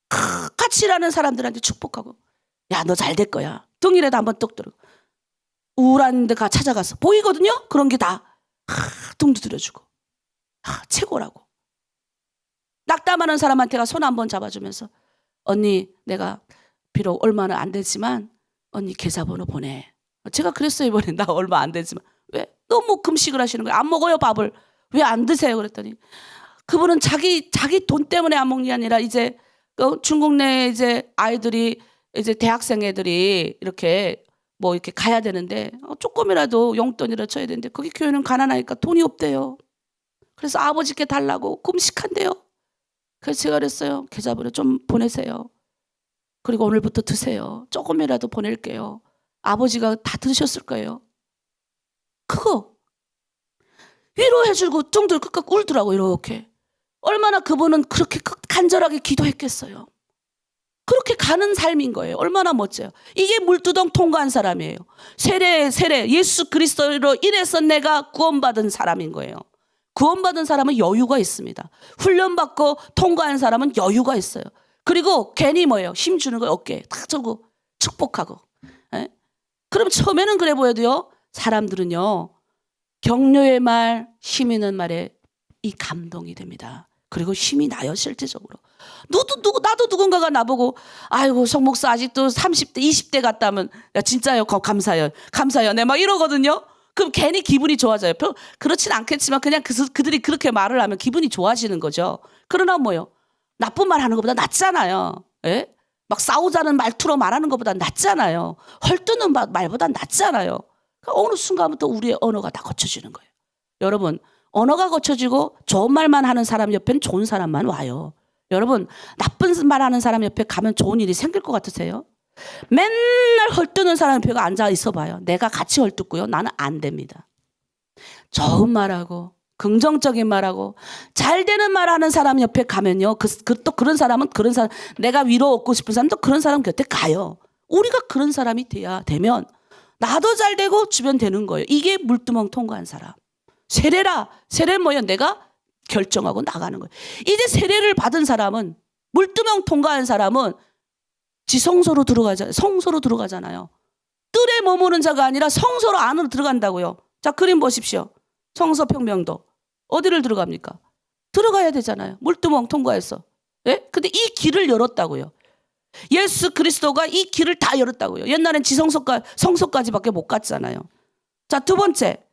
Speaker 1: 같이 일하는 사람들한테 축복하고 야, 너 잘 될 거야. 등이라도 한번 뚝 들어. 우울한 데가 찾아가서 보이거든요? 그런 게 다 등도 들여주고 최고라고. 낙담하는 사람한테가 손 한번 잡아주면서 언니 내가 비록 얼마는 안 되지만 언니 계좌번호 보내. 제가 그랬어요 이번에. 나 얼마 안 되지만 왜? 너무 금식을 하시는 거예요. 안 먹어요 밥을. 왜 안 드세요? 그랬더니 그분은 자기 돈 때문에 안 먹는 게 아니라 이제 중국 내 이제 아이들이 이제 대학생 애들이 이렇게 뭐 이렇게 가야 되는데 조금이라도 용돈이라도 줘야 되는데 거기 교회는 가난하니까 돈이 없대요. 그래서 아버지께 달라고 금식한대요. 그래서 제가 그랬어요. 계좌번호 좀 보내세요. 그리고 오늘부터 드세요. 조금이라도 보낼게요. 아버지가 다 드셨을 거예요. 그거 위로해주고 뚱들깍 울더라고 이렇게. 얼마나 그분은 그렇게 간절하게 기도했겠어요. 그렇게 가는 삶인 거예요. 얼마나 멋져요. 이게 물두덩 통과한 사람이에요. 세례 예수 그리스도로 인해서 내가 구원받은 사람인 거예요. 구원받은 사람은 여유가 있습니다. 훈련받고 통과한 사람은 여유가 있어요. 그리고 괜히 뭐예요? 힘 주는 거예요. 어깨에 탁 주고 축복하고. 에? 그럼 처음에는 그래 보여도요. 사람들은요. 격려의 말, 힘 있는 말에 이 감동이 됩니다. 그리고 힘이 나요, 실제적으로. 나도 누군가가 나보고, 아이고, 성 목사 아직도 30대, 20대 같다면, 야, 진짜요, 감사해요. 감사해요. 네, 막 이러거든요. 그럼 괜히 기분이 좋아져요. 그렇진 않겠지만, 그냥 그들이 그렇게 말을 하면 기분이 좋아지는 거죠. 그러나 뭐요? 나쁜 말 하는 것보다 낫잖아요. 예? 막 싸우자는 말투로 말하는 것보다 낫잖아요. 헐뜯는 말보다 낫잖아요. 그러니까 어느 순간부터 우리의 언어가 다 고쳐지는 거예요. 여러분, 언어가 고쳐지고 좋은 말만 하는 사람 옆에는 좋은 사람만 와요. 여러분, 나쁜 말 하는 사람 옆에 가면 좋은 일이 생길 것 같으세요? 맨날 헐뜯는 사람 옆에 앉아 있어 봐요. 내가 같이 헐뜯고요. 나는 안 됩니다. 좋은 말하고 긍정적인 말하고 잘 되는 말 하는 사람 옆에 가면요. 또 그런 사람은 그런 사람, 내가 위로 얻고 싶은 사람도 그런 사람 곁에 가요. 우리가 그런 사람이 되면 나도 잘 되고 주변 되는 거예요. 이게 물두멍 통과한 사람. 세례 뭐예요? 내가 결정하고 나가는 거예요. 이제 세례를 받은 사람은, 물두멍 통과한 사람은 성소로 들어가잖아요. 뜰에 머무는 자가 아니라 성소로 안으로 들어간다고요. 자, 그림 보십시오. 성서 평명도. 어디를 들어갑니까? 들어가야 되잖아요. 물두멍 통과해서. 예? 근데 이 길을 열었다고요. 예수 그리스도가 이 길을 다 열었다고요. 옛날엔 성소까지밖에 못 갔잖아요. 자, 두 번째.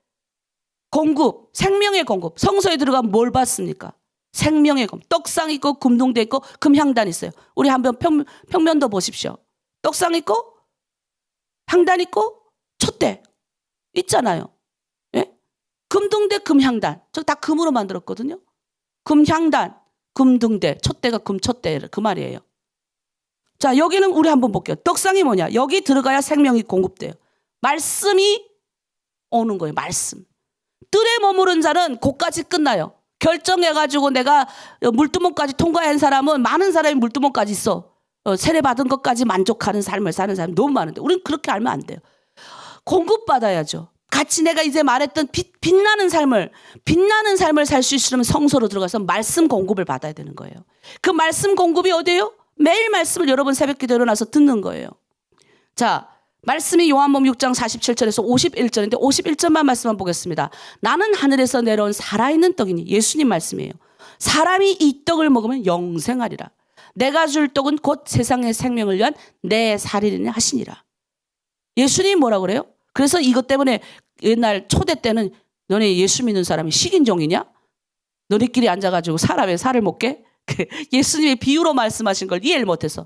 Speaker 1: 공급, 생명의 공급. 성소에 들어가면 뭘 받습니까? 생명의 공급. 떡상 있고 금동대 있고 금향단 있어요. 우리 한번 평면도 보십시오. 떡상 있고 향단 있고 촛대 있잖아요. 예? 금동대 금향단. 저 다 금으로 만들었거든요. 금향단, 금등대, 촛대가 금촛대 그 말이에요. 자, 여기는 우리 한번 볼게요. 떡상이 뭐냐? 여기 들어가야 생명이 공급돼요. 말씀이 오는 거예요. 말씀. 뜰에 머무른 자는 곧까지 끝나요. 결정해가지고 내가 물두멍까지 통과한 사람은, 많은 사람이 물두멍까지 있어. 세례받은 것까지 만족하는 삶을 사는 사람이 너무 많은데 우리는 그렇게 알면 안 돼요. 공급받아야죠. 같이 내가 이제 말했던 빛나는 삶을 살 수 있으려면 성소로 들어가서 말씀 공급을 받아야 되는 거예요. 그 말씀 공급이 어디예요? 매일 말씀을 여러분 새벽기도 일어나서 듣는 거예요. 자, 말씀이 요한복음 6장 47절에서 51절인데 51절만 말씀만 보겠습니다. 나는 하늘에서 내려온 살아있는 떡이니, 예수님 말씀이에요. 사람이 이 떡을 먹으면 영생하리라. 내가 줄 떡은 곧 세상의 생명을 위한 내 살이니 하시니라. 예수님 뭐라 그래요? 그래서 이것 때문에 옛날 초대 때는 너네 예수 믿는 사람이 식인종이냐? 너네끼리 앉아가지고 사람의 살을 먹게? 예수님의 비유로 말씀하신 걸 이해를 못해서.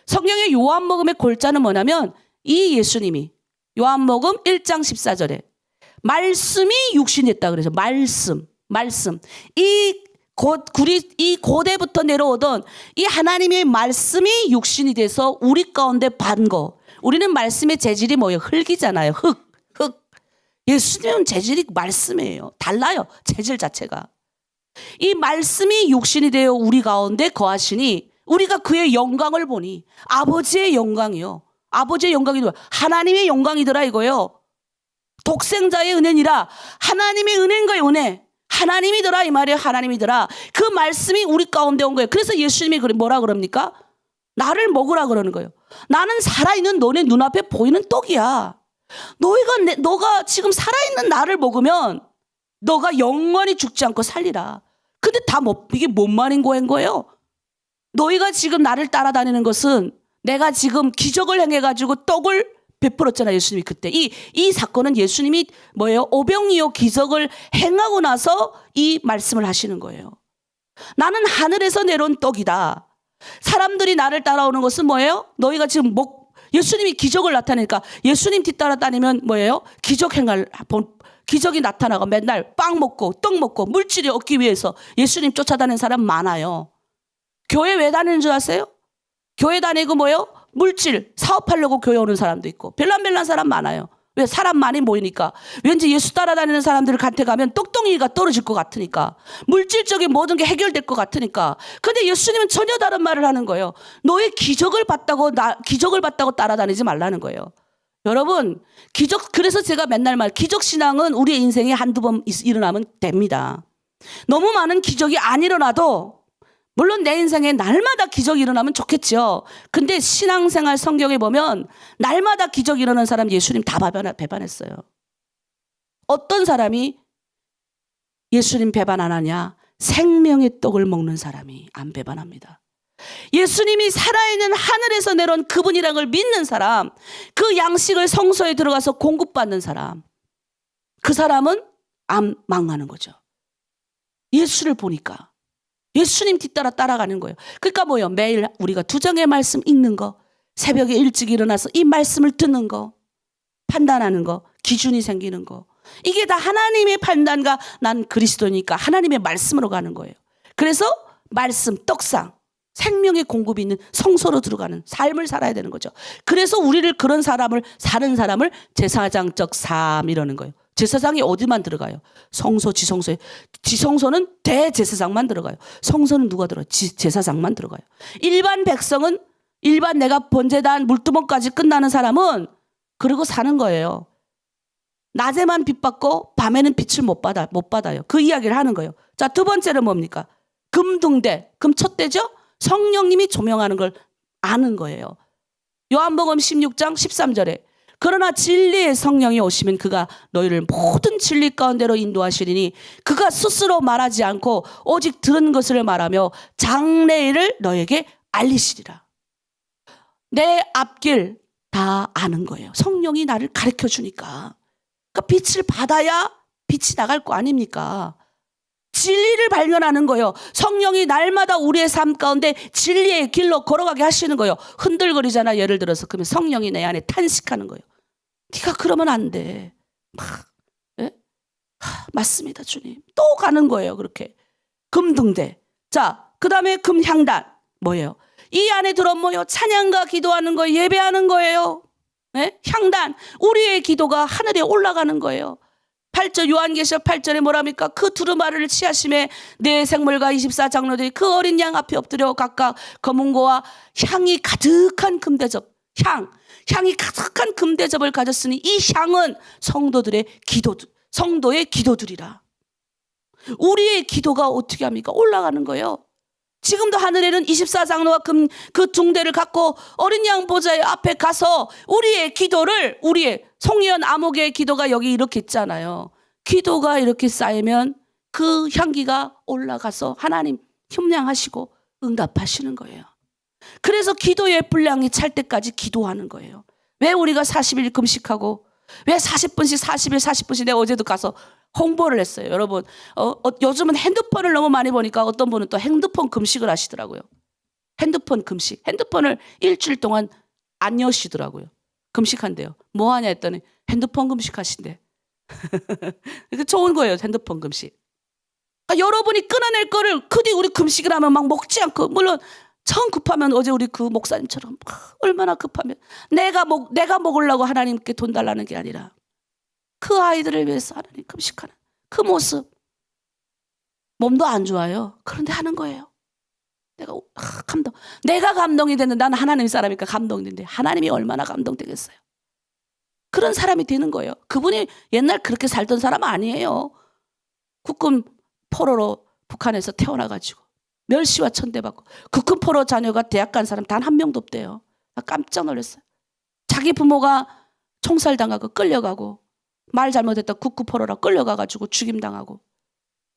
Speaker 1: 성경의 요한복음의 골자는 뭐냐면 이 예수님이 요한복음 1장 14절에 말씀이 육신이 됐다 그래서 말씀 이 고대부터 내려오던 이 하나님의 말씀이 육신이 돼서 우리 가운데 반거. 우리는 말씀의 재질이 뭐예요? 흙이잖아요. 흙. 예수님은 재질이 말씀이에요. 달라요. 재질 자체가. 이 말씀이 육신이 되어 우리 가운데 거하시니 우리가 그의 영광을 보니, 아버지의 영광이요. 아버지의 영광이 뭐야? 하나님의 영광이더라 이거요. 독생자의 은혜니라. 하나님의 은혜인 거예요. 은혜. 하나님이더라 이 말이에요. 하나님이더라. 그 말씀이 우리 가운데 온 거예요. 그래서 예수님이 뭐라 그럽니까? 나를 먹으라 그러는 거예요. 나는 살아있는 너네 눈앞에 보이는 떡이야. 너가 지금 살아있는 나를 먹으면 너가 영원히 죽지 않고 살리라. 근데 이게 뭔 말인 거예요? 너희가 지금 나를 따라다니는 것은 내가 지금 기적을 행해가지고 떡을 베풀었잖아요. 예수님이 그때. 이 사건은 예수님이 뭐예요? 오병이어 기적을 행하고 나서 이 말씀을 하시는 거예요. 나는 하늘에서 내려온 떡이다. 사람들이 나를 따라오는 것은 뭐예요? 너희가 지금 예수님이 기적을 나타내니까 예수님 뒤따라 다니면 뭐예요? 기적이 나타나고 맨날 빵 먹고 떡 먹고 물질이 얻기 위해서 예수님 쫓아다니는 사람 많아요. 교회 왜 다니는 줄 아세요? 교회 다니고 뭐예요? 물질 사업하려고 교회 오는 사람도 있고 별난별난 사람 많아요. 왜? 사람 많이 모이니까. 왠지 예수 따라다니는 사람들한테 가면 똑똑이가 떨어질 것 같으니까. 물질적인 모든 게 해결될 것 같으니까. 근데 예수님은 전혀 다른 말을 하는 거예요. 너의 기적을 봤다고 따라다니지 말라는 거예요. 여러분, 그래서 제가 맨날 기적 신앙은 우리의 인생에 한두 번 일어나면 됩니다. 너무 많은 기적이 안 일어나도 물론 내 인생에 날마다 기적이 일어나면 좋겠죠. 근데 신앙생활 성경에 보면 날마다 기적이 일어나는 사람 예수님 다 배반했어요. 어떤 사람이 예수님 배반 안 하냐? 생명의 떡을 먹는 사람이 안 배반합니다. 예수님이 살아있는 하늘에서 내려온 그분이라는 걸 믿는 사람, 그 양식을 성소에 들어가서 공급받는 사람, 그 사람은 안 망하는 거죠. 예수를 보니까. 예수님 뒤따라 따라가는 거예요. 그러니까 뭐예요? 매일 우리가 두정의 말씀 읽는 거, 새벽에 일찍 일어나서 이 말씀을 듣는 거, 판단하는 거, 기준이 생기는 거. 이게 다 하나님의 판단과 난 그리스도니까 하나님의 말씀으로 가는 거예요. 그래서 말씀, 떡상, 생명의 공급이 있는 성소로 들어가는 삶을 살아야 되는 거죠. 그래서 우리를 그런 사람을 사는 사람을 제사장적 삶 이러는 거예요. 제사장이 어디만 들어가요? 성소, 지성소에. 지성소는 대제사장만 들어가요. 성소는 누가 들어가요? 제사장만 들어가요. 일반 백성은 일반 내가 번제단 물두멍까지 끝나는 사람은 그러고 사는 거예요. 낮에만 빛 받고 밤에는 빛을 못 받아요. 그 이야기를 하는 거예요. 자, 두 번째는 뭡니까? 금등대. 금 첫 대죠? 성령님이 조명하는 걸 아는 거예요. 요한복음 16장 13절에 그러나 진리의 성령이 오시면 그가 너희를 모든 진리 가운데로 인도하시리니 그가 스스로 말하지 않고 오직 들은 것을 말하며 장래일을 너에게 알리시리라. 내 앞길 다 아는 거예요. 성령이 나를 가르쳐 주니까. 그러니까 빛을 받아야 빛이 나갈 거 아닙니까? 진리를 발견하는 거예요. 성령이 날마다 우리의 삶 가운데 진리의 길로 걸어가게 하시는 거예요. 흔들거리잖아, 예를 들어서. 그러면 성령이 내 안에 탄식하는 거예요. 네가 그러면 안 돼. 예? 맞습니다, 주님. 또 가는 거예요, 그렇게. 금등대. 자, 그 다음에 금향단. 뭐예요? 이 안에 들어온 뭐예요? 찬양과 기도하는 거예요. 예배하는 거예요. 예? 향단. 우리의 기도가 하늘에 올라가는 거예요. 8절 요한계시록 8절에 뭐랍니까? 그 두루마리를 취하심에 네 생물과 24장로들이 그 어린 양 앞에 엎드려 각각 검은고와 향이 가득한 금대접, 향이 가득한 금대접을 가졌으니 이 향은 성도의 기도들이라. 우리의 기도가 어떻게 합니까? 올라가는 거예요. 지금도 하늘에는 24장로와 그 중대를 갖고 어린 양 보좌의 앞에 가서 우리의 기도를, 우리의 송이연 아목의 기도가 여기 이렇게 있잖아요. 기도가 이렇게 쌓이면 그 향기가 올라가서 하나님 협량하시고 응답하시는 거예요. 그래서 기도의 분량이 찰 때까지 기도하는 거예요. 왜 우리가 40일 금식하고 왜 40분씩 40일 40분씩 내가 어제도 가서 홍보를 했어요. 여러분, 요즘은 핸드폰을 너무 많이 보니까 어떤 분은 또 핸드폰 금식을 하시더라고요. 핸드폰 금식. 핸드폰을 일주일 동안 안 여시더라고요. 금식한대요. 뭐 하냐 했더니 핸드폰 금식하신대. 이게 좋은 거예요, 핸드폰 금식. 그러니까 여러분이 끊어낼 거를 그뒤 우리 금식을 하면 막 먹지 않고, 물론 처음 급하면 어제 우리 그 목사님처럼 얼마나 급하면 내가 먹으려고 하나님께 돈 달라는 게 아니라 그 아이들을 위해서 하나님 금식하는 그 모습. 몸도 안 좋아요. 그런데 하는 거예요. 내가 감동이 되는, 나는 하나님 사람이니까 감동되는데 하나님이 얼마나 감동되겠어요. 그런 사람이 되는 거예요. 그분이 옛날 그렇게 살던 사람 아니에요. 국군 포로로 북한에서 태어나가지고 멸시와 천대받고 국군 포로 자녀가 대학 간 사람 단 한 명도 없대요. 나 깜짝 놀랐어요. 자기 부모가 총살당하고 끌려가고 말 잘못했다 국군 포로라 끌려가가지고 죽임당하고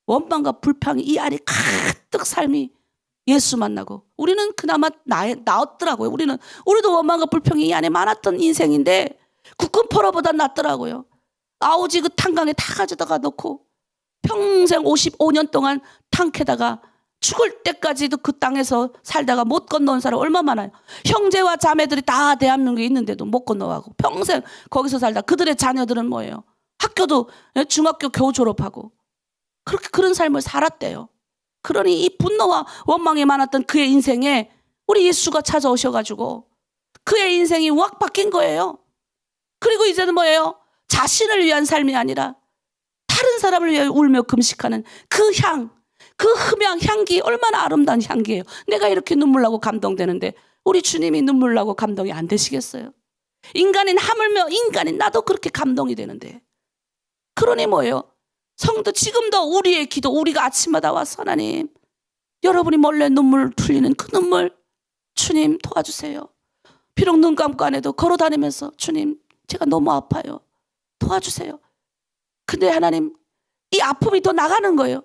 Speaker 1: 원망과 불평이 이 안에 가득 삶이 예수 만나고 우리는 그나마 나았더라고요. 우리도 원망과 불평이 이 안에 많았던 인생인데 국군 포로보다 낫더라고요. 아우지 그 탄강에 다 가져다가 넣고 평생 55년 동안 탕캐다가 죽을 때까지도 그 땅에서 살다가 못 건너온 사람 얼마나 많아요. 형제와 자매들이 다 대한민국에 있는데도 못 건너가고 평생 거기서 살다 그들의 자녀들은 뭐예요? 학교도 중학교 겨우 졸업하고 그렇게 그런 삶을 살았대요. 그러니 이 분노와 원망이 많았던 그의 인생에 우리 예수가 찾아오셔가지고 그의 인생이 확 바뀐 거예요. 그리고 이제는 뭐예요? 자신을 위한 삶이 아니라 다른 사람을 위해 울며 금식하는 그 향, 그 흠향, 향기 얼마나 아름다운 향기예요. 내가 이렇게 눈물 나고 감동되는데 우리 주님이 눈물 나고 감동이 안 되시겠어요? 인간인 하물며 인간인 나도 그렇게 감동이 되는데. 그러니 뭐예요? 성도 지금도 우리의 기도, 우리가 아침마다 와서 하나님, 여러분이 몰래 눈물 흘리는 그 눈물, 주님 도와주세요. 비록 눈 감고 안 해도 걸어 다니면서 주님 제가 너무 아파요. 도와주세요. 근데 하나님 이 아픔이 더 나가는 거예요.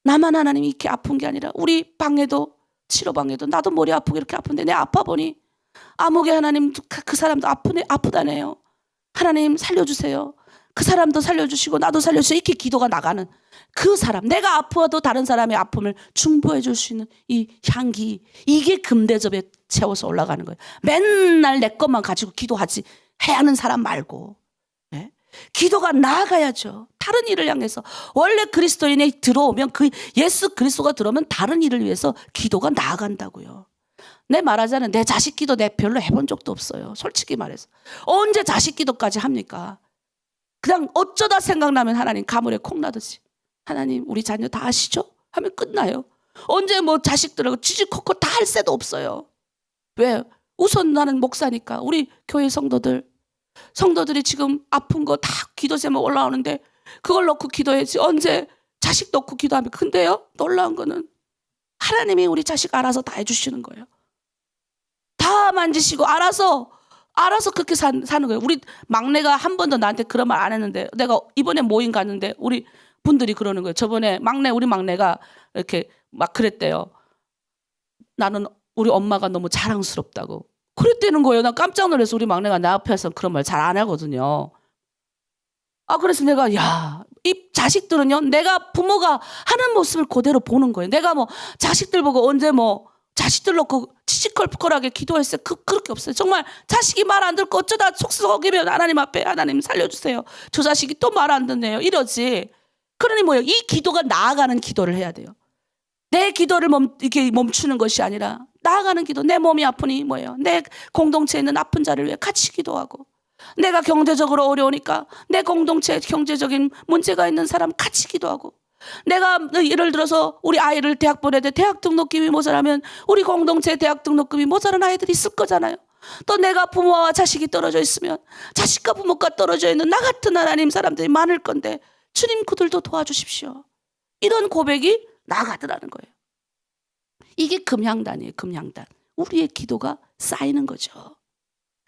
Speaker 1: 나만 하나님 이렇게 아픈 게 아니라 우리 방에도 치료방에도 나도 머리 아프고 이렇게 아픈데 내 아파 보니 아무개 하나님 그 사람도 아프다네요. 하나님 살려주세요. 그 사람도 살려주시고 나도 살려주세요. 이렇게 기도가 나가는 그 사람, 내가 아파도 다른 사람의 아픔을 중보해 줄 수 있는 이 향기, 이게 금대접에 채워서 올라가는 거예요. 맨날 내 것만 가지고 기도하지 해야 하는 사람 말고, 네? 기도가 나아가야죠. 다른 일을 향해서. 원래 그리스도인이 들어오면 그 예수 그리스도가 들어오면 다른 일을 위해서 기도가 나아간다고요. 내 말하자면 내 자식 기도 내 별로 해본 적도 없어요. 솔직히 말해서. 언제 자식 기도까지 합니까? 그냥 어쩌다 생각나면 하나님 가물에 콩 나듯이 하나님 우리 자녀 다 아시죠? 하면 끝나요. 언제 뭐 자식들하고 지지코코 다 할 새도 없어요. 왜? 우선 나는 목사니까 우리 교회 성도들이 지금 아픈 거 다 기도 제목 올라오는데 그걸 놓고 기도해야지 언제 자식 놓고 기도하면. 근데요 놀라운 거는 하나님이 우리 자식 알아서 다 해주시는 거예요. 다 만지시고 알아서 그렇게 사는 거예요. 우리 막내가 한 번도 나한테 그런 말 안 했는데 내가 이번에 모임 갔는데 우리 분들이 그러는 거예요. 저번에 우리 막내가 이렇게 막 그랬대요. 나는 우리 엄마가 너무 자랑스럽다고 그랬다는 거예요. 난 깜짝 놀라서 우리 막내가 나 앞에서 그런 말 잘 안 하거든요. 그래서 내가 이 자식들은요 내가 부모가 하는 모습을 그대로 보는 거예요. 내가 뭐 자식들 보고 언제 뭐 자식들 놓고 치치컬컬하게 기도했어요. 그렇게 없어요. 정말 자식이 말 안 듣고 어쩌다 속썩이면 하나님 앞에 하나님 살려주세요. 저 자식이 또 말 안 듣네요. 이러지. 그러니 뭐예요? 이 기도가 나아가는 기도를 해야 돼요. 내 기도를 이렇게 멈추는 것이 아니라 나아가는 기도. 내 몸이 아프니 뭐예요? 내 공동체에 있는 아픈 자를 위해 같이 기도하고 내가 경제적으로 어려우니까 내 공동체에 경제적인 문제가 있는 사람 같이 기도하고 내가 예를 들어서 우리 아이를 대학 보내야 돼. 대학 등록금이 모자라면 우리 공동체 대학 등록금이 모자란 아이들이 있을 거잖아요. 또 내가 부모와 자식이 떨어져 있으면 자식과 부모가 떨어져 있는 나 같은 하나님 사람들이 많을 건데 주님 그들도 도와주십시오. 이런 고백이 나가더라는 거예요. 이게 금향단이에요. 금향단. 우리의 기도가 쌓이는 거죠.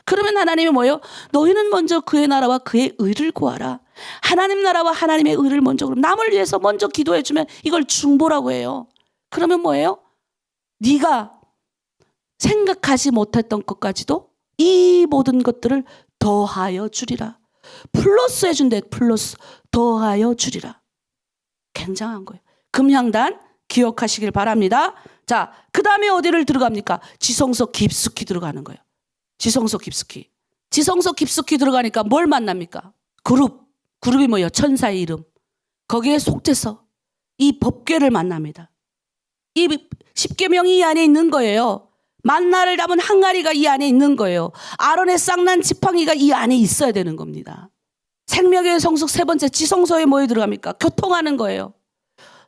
Speaker 1: 그러면 하나님이 뭐예요? 너희는 먼저 그의 나라와 그의 의를 구하라. 하나님 나라와 하나님의 의를 먼저, 그럼 남을 위해서 먼저 기도해주면 이걸 중보라고 해요. 그러면 뭐예요? 네가 생각하지 못했던 것까지도 이 모든 것들을 더하여 주리라. 플러스 해준대. 플러스 더하여 주리라. 굉장한 거예요. 금향단 기억하시길 바랍니다. 자, 그 다음에 어디를 들어갑니까? 지성소 깊숙이 들어가는 거예요. 지성소 깊숙이. 지성소 깊숙이 들어가니까 뭘 만납니까? 그룹이 뭐예요? 천사의 이름. 거기에 속돼서 이 법궤를 만납니다. 이 십계명이 이 안에 있는 거예요. 만나를 담은 항아리가 이 안에 있는 거예요. 아론의 쌍난 지팡이가 이 안에 있어야 되는 겁니다. 생명의 성숙 세 번째 지성소에 뭐에 들어갑니까? 교통하는 거예요.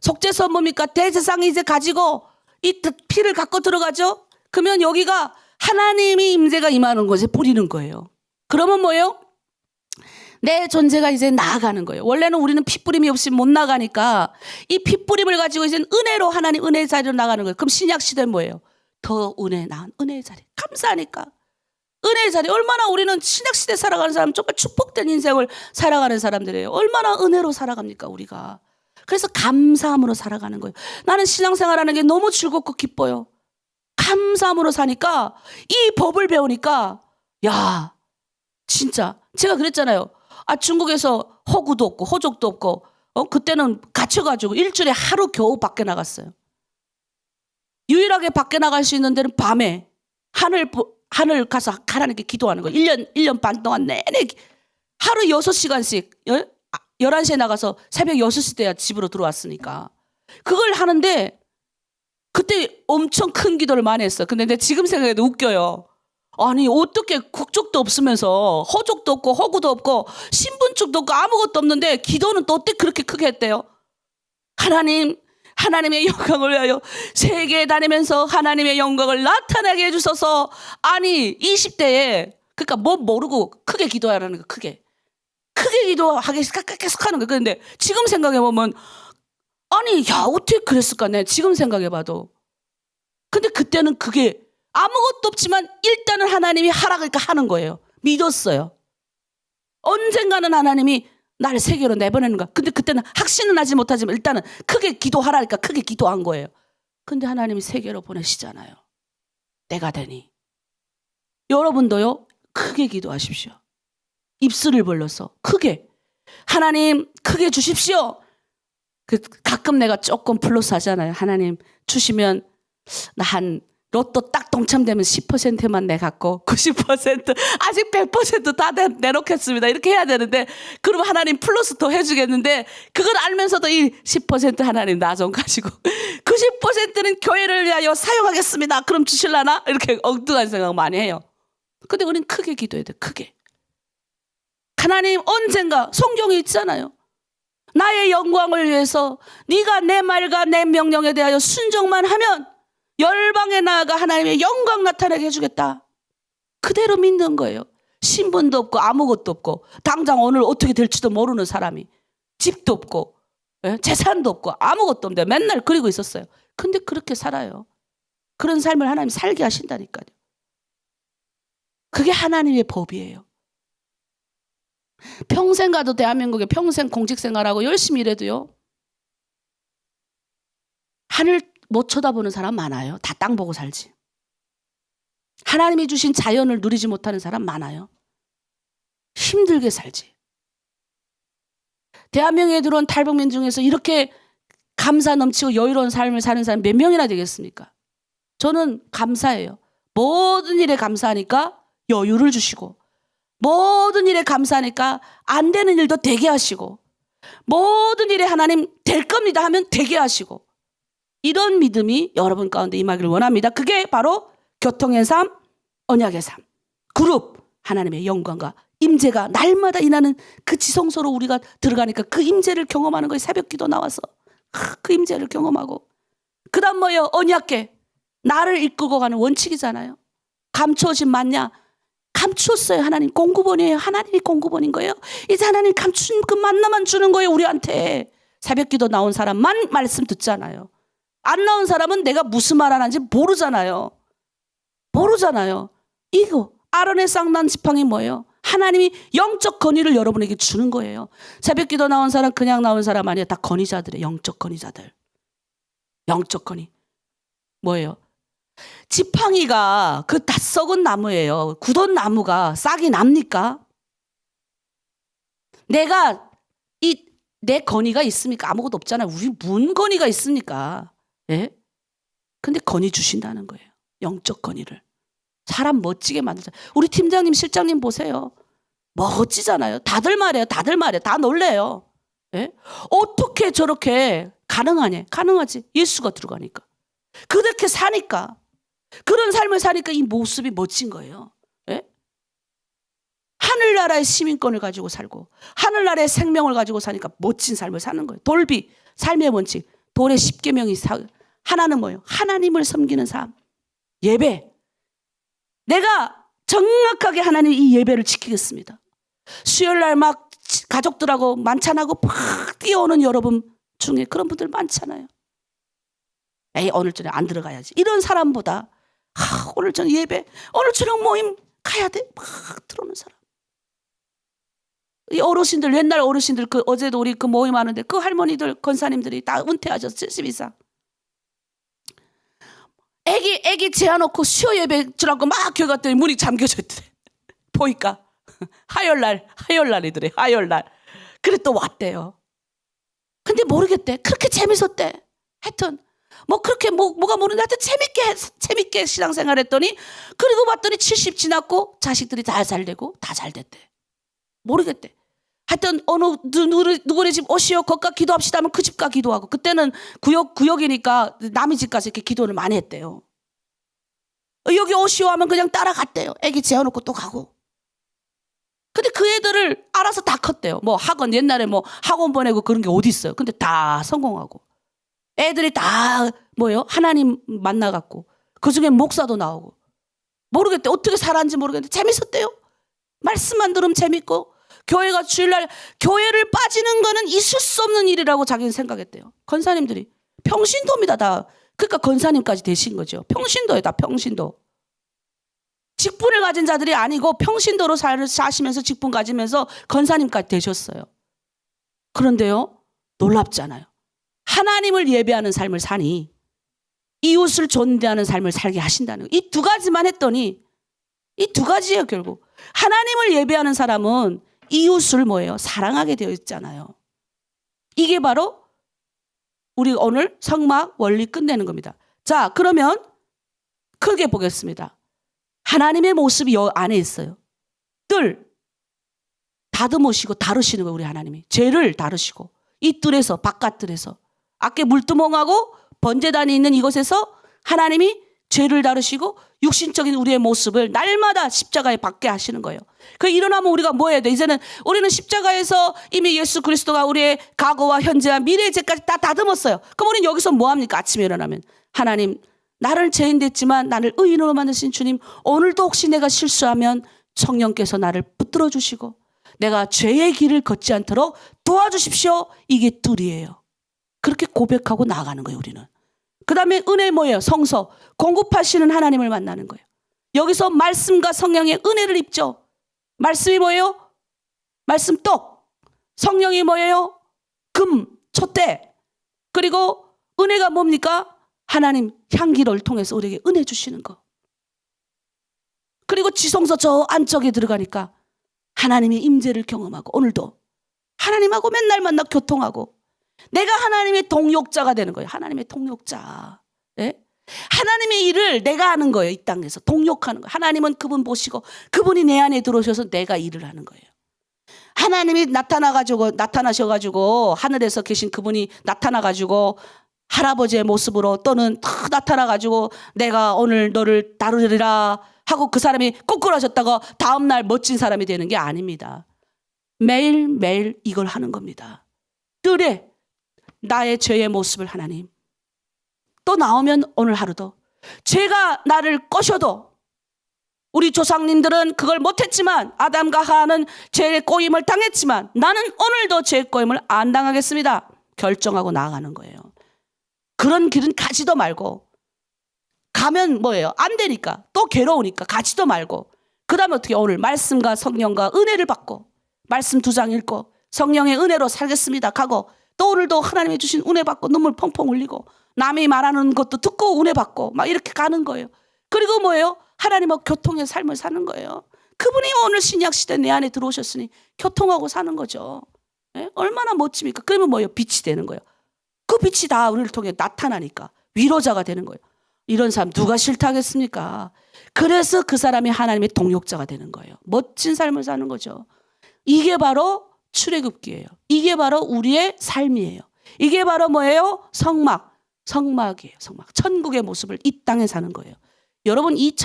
Speaker 1: 속죄서 뭡니까? 대제사장이 이제 가지고 이 피를 갖고 들어가죠. 그러면 여기가 하나님의 임재가 임하는 곳에 뿌리는 거예요. 그러면 뭐예요? 내 존재가 이제 나아가는 거예요. 원래는 우리는 핏뿌림이 없이 못 나가니까 이 핏뿌림을 가지고 이제 은혜로 하나님 은혜의 자리로 나가는 거예요. 그럼 신약 시대는 뭐예요? 더 은혜 나은 은혜의 자리. 감사하니까. 은혜의 자리. 얼마나 우리는 신약 시대 살아가는 사람 정말 축복된 인생을 살아가는 사람들이에요. 얼마나 은혜로 살아갑니까 우리가. 그래서 감사함으로 살아가는 거예요. 나는 신앙생활하는 게 너무 즐겁고 기뻐요. 감사함으로 사니까 이 법을 배우니까 야 진짜 제가 그랬잖아요. 중국에서 호구도 없고 호족도 없고 그때는 갇혀가지고 일주일에 하루 겨우 밖에 나갔어요. 유일하게 밖에 나갈 수 있는 데는 밤에 하늘 가서 하나님께 기도하는 거예요. 1년 반 동안 내내 하루 6시간씩 11시에 나가서 새벽 6시 때야 집으로 들어왔으니까 그걸 하는데 그때 엄청 큰 기도를 많이 했어요. 근데 지금 생각해도 웃겨요. 아니 어떻게 국적도 없으면서 호적도 없고 호구도 없고 신분증도 없고 아무것도 없는데 기도는 또 어떻게 그렇게 크게 했대요? 하나님의 영광을 위하여 세계에 다니면서 하나님의 영광을 나타나게 해주셔서. 아니 20대에 그러니까 뭐 모르고 크게 기도하라는 거. 크게 기도하기 계속 하는 거예요. 그런데 지금 생각해보면 아니 야 어떻게 그랬을까. 내 지금 생각해봐도. 근데 그때는 그게 아무것도 없지만 일단은 하나님이 하라니까 하는 거예요. 믿었어요. 언젠가는 하나님이 나를 세계로 내보내는 거야. 근데 그때는 확신은 하지 못하지만 일단은 크게 기도하라니까 크게 기도한 거예요. 근데 하나님이 세계로 보내시잖아요. 때가 되니. 여러분도요 크게 기도하십시오. 입술을 벌려서 크게. 하나님 크게 주십시오. 가끔 내가 조금 플러스 하잖아요. 하나님 주시면 나 한 로또 딱 당첨되면 10%만 내 갖고 90% 아직 100% 다 내놓겠습니다. 이렇게 해야 되는데 그러면 하나님 플러스 더 해주겠는데 그걸 알면서도 이 10% 하나님 나 좀 가지고 90%는 교회를 위하여 사용하겠습니다. 그럼 주실라나? 이렇게 엉뚱한 생각 많이 해요. 근데 우리는 크게 기도해야 돼. 크게. 하나님 언젠가 성경에 있잖아요. 나의 영광을 위해서 네가 내 말과 내 명령에 대하여 순종만 하면 열방에 나아가 하나님의 영광 나타나게 해주겠다. 그대로 믿는 거예요. 신분도 없고 아무것도 없고 당장 오늘 어떻게 될지도 모르는 사람이 집도 없고 재산도 없고 아무것도 없는데 맨날 그리고 있었어요. 근데 그렇게 살아요. 그런 삶을 하나님 살게 하신다니까요. 그게 하나님의 법이에요. 평생 가도 대한민국에 평생 공직생활하고 열심히 일해도요. 하늘 못 쳐다보는 사람 많아요. 다 땅 보고 살지. 하나님이 주신 자연을 누리지 못하는 사람 많아요. 힘들게 살지. 대한민국에 들어온 탈북민 중에서 이렇게 감사 넘치고 여유로운 삶을 사는 사람 몇 명이나 되겠습니까? 저는 감사해요. 모든 일에 감사하니까 여유를 주시고 모든 일에 감사하니까 안 되는 일도 되게 하시고 모든 일에 하나님 될 겁니다 하면 되게 하시고 이런 믿음이 여러분 가운데 임하기를 원합니다. 그게 바로 교통의 삶, 언약의 삶, 그룹 하나님의 영광과 임재가 날마다 인하는 그 지성소로 우리가 들어가니까 그 임재를 경험하는 거예요. 새벽기도 나와서 그 임재를 경험하고 그 다음 뭐예요? 언약계 나를 이끌고 가는 원칙이잖아요. 감추어진 만냐 감추었어요. 하나님 공급원이에요. 하나님이 공급원인 거예요. 이제 하나님 감춘 그 만나만 주는 거예요. 우리한테. 새벽기도 나온 사람만 말씀 듣잖아요. 안 나온 사람은 내가 무슨 말 하는지 모르잖아요. 이거 아론의 쌍난 지팡이 뭐예요? 하나님이 영적 건의를 여러분에게 주는 거예요. 새벽기도 나온 사람 그냥 나온 사람 아니에요. 다 건의자들이에요. 영적 건의자들. 영적 건의. 뭐예요? 지팡이가 그 다 썩은 나무예요. 굳은 나무가 싹이 납니까? 내 건의가 있습니까? 아무것도 없잖아요. 우리 뭔 건의가 있습니까? 예? 근데 건의 주신다는 거예요. 영적 건의를. 사람 멋지게 만들자. 우리 팀장님, 실장님 보세요. 멋지잖아요. 다들 말해요. 다 놀래요. 예? 어떻게 저렇게 가능하냐? 가능하지. 예수가 들어가니까. 그렇게 사니까. 그런 삶을 사니까 이 모습이 멋진 거예요. 예? 하늘나라의 시민권을 가지고 살고 하늘나라의 생명을 가지고 사니까 멋진 삶을 사는 거예요. 돌비, 삶의 원칙, 돌의 10계명이 하나는 뭐예요? 하나님을 섬기는 삶. 예배. 내가 정확하게 하나님 이 예배를 지키겠습니다. 수요일날 막 가족들하고 만찬하고 팍 뛰어오는 여러분 중에 그런 분들 많잖아요. 에이 오늘 저녁 안 들어가야지. 이런 사람보다 오늘 저녁 예배, 오늘 저녁 모임 가야 돼. 막 들어오는 사람. 이 어르신들 옛날 어르신들 그 어제도 우리 그 모임 하는데 그 할머니들 권사님들이 다 은퇴하셨어. 70 이상. 애기 재워놓고 수요 예배 주라고 막 교회 갔더니 문이 잠겨져 있더래. 보니까 화요일날이더래. 화요일날. 그래 또 왔대요. 근데 모르겠대. 그렇게 재밌었대. 하여튼 뭐 그렇게 뭐가 모르는데 하여튼 재밌게 신앙생활 했더니 그리고 봤더니 70 지났고 자식들이 다 잘 되고 다 잘 됐대. 모르겠대. 하여튼 어느 누구네 집 오시오 거기가 기도합시다 하면 그 집가 기도하고 그때는 구역이니까 남의 집 가서 이렇게 기도를 많이 했대요. 여기 오시오 하면 그냥 따라갔대요. 애기 재워놓고 또 가고. 근데 그 애들을 알아서 다 컸대요. 뭐 학원, 옛날에 뭐 학원 보내고 그런 게 어디 있어요. 근데 다 성공하고. 애들이 다 뭐예요? 하나님 만나갖고. 그중에 목사도 나오고. 모르겠대. 어떻게 살았는지 모르겠는데 재밌었대요. 말씀만 들으면 재밌고. 교회가 주일날 교회를 빠지는 거는 있을 수 없는 일이라고 자기는 생각했대요. 권사님들이. 평신도입니다. 다. 그러니까 권사님까지 되신 거죠. 평신도예요. 다 평신도. 직분을 가진 자들이 아니고 평신도로 사시면서 직분 가지면서 권사님까지 되셨어요. 그런데요. 놀랍잖아요. 하나님을 예배하는 삶을 사니 이웃을 존대하는 삶을 살게 하신다는 거. 이 두 가지만 했더니 이 두 가지예요. 결국. 하나님을 예배하는 사람은 이웃을 뭐예요? 사랑하게 되어 있잖아요. 이게 바로 우리 오늘 성막 원리 끝내는 겁니다. 자, 그러면 크게 보겠습니다. 하나님의 모습이 여 안에 있어요. 뜰 다듬으시고 다루시는 거예요. 우리 하나님이. 죄를 다루시고 이 뜰에서 바깥 뜰에서 아까 물두멍하고 번제단이 있는 이곳에서 하나님이 죄를 다루시고 육신적인 우리의 모습을 날마다 십자가에 박게 하시는 거예요. 그 일어나면 우리가 뭐 해야 돼? 이제는 우리는 십자가에서 이미 예수 그리스도가 우리의 과거와 현재와 미래의 죄까지 다 다듬었어요. 그럼 우리는 여기서 뭐 합니까? 아침에 일어나면 하나님 나를 죄인 됐지만 나를 의인으로 만드신 주님, 오늘도 혹시 내가 실수하면 성령께서 나를 붙들어 주시고 내가 죄의 길을 걷지 않도록 도와주십시오. 이게 뜰이에요. 그렇게 고백하고 나아가는 거예요. 우리는. 그 다음에 은혜 뭐예요? 성서. 공급하시는 하나님을 만나는 거예요. 여기서 말씀과 성령의 은혜를 입죠. 말씀이 뭐예요? 말씀 떡. 성령이 뭐예요? 금, 촛대. 그리고 은혜가 뭡니까? 하나님 향기를 통해서 우리에게 은혜 주시는 거. 그리고 지성소 저 안쪽에 들어가니까 하나님의 임재를 경험하고 오늘도 하나님하고 맨날 만나 교통하고 내가 하나님의 동역자가 되는 거예요. 하나님의 동역자. 네? 하나님의 일을 내가 하는 거예요. 이 땅에서 동역하는 거예요. 하나님은 그분 보시고 그분이 내 안에 들어오셔서 내가 일을 하는 거예요. 하나님이 나타나셔가지고 하늘에서 계신 그분이 나타나가지고 할아버지의 모습으로 또는 탁 나타나가지고 내가 오늘 너를 다루리라 하고 그 사람이 꼬꾸라졌다가 다음날 멋진 사람이 되는 게 아닙니다. 매일매일 이걸 하는 겁니다. 뜰에 나의 죄의 모습을 하나님 또 나오면 오늘 하루도 죄가 나를 꼬셔도 우리 조상님들은 그걸 못했지만 아담과 하와는 죄의 꼬임을 당했지만 나는 오늘도 죄의 꼬임을 안 당하겠습니다. 결정하고 나아가는 거예요. 그런 길은 가지도 말고 가면 뭐예요? 안 되니까 또 괴로우니까 가지도 말고 그 다음에 어떻게 오늘 말씀과 성령과 은혜를 받고 말씀 2장 읽고 성령의 은혜로 살겠습니다 가고 또 오늘도 하나님이 주신 은혜 받고 눈물 펑펑 흘리고 남이 말하는 것도 듣고 은혜 받고 막 이렇게 가는 거예요. 그리고 뭐예요? 하나님하고 교통의 삶을 사는 거예요. 그분이 오늘 신약시대 내 안에 들어오셨으니 교통하고 사는 거죠. 네? 얼마나 멋집니까? 그러면 뭐예요? 빛이 되는 거예요. 그 빛이 다 우리를 통해 나타나니까 위로자가 되는 거예요. 이런 사람 누가 싫다겠습니까? 그래서 그 사람이 하나님의 동역자가 되는 거예요. 멋진 삶을 사는 거죠. 이게 바로 출애굽기예요. 이게 바로 우리의 삶이에요. 이게 바로 뭐예요? 성막이에요. 성막. 천국의 모습을 이 땅에 사는 거예요. 여러분 이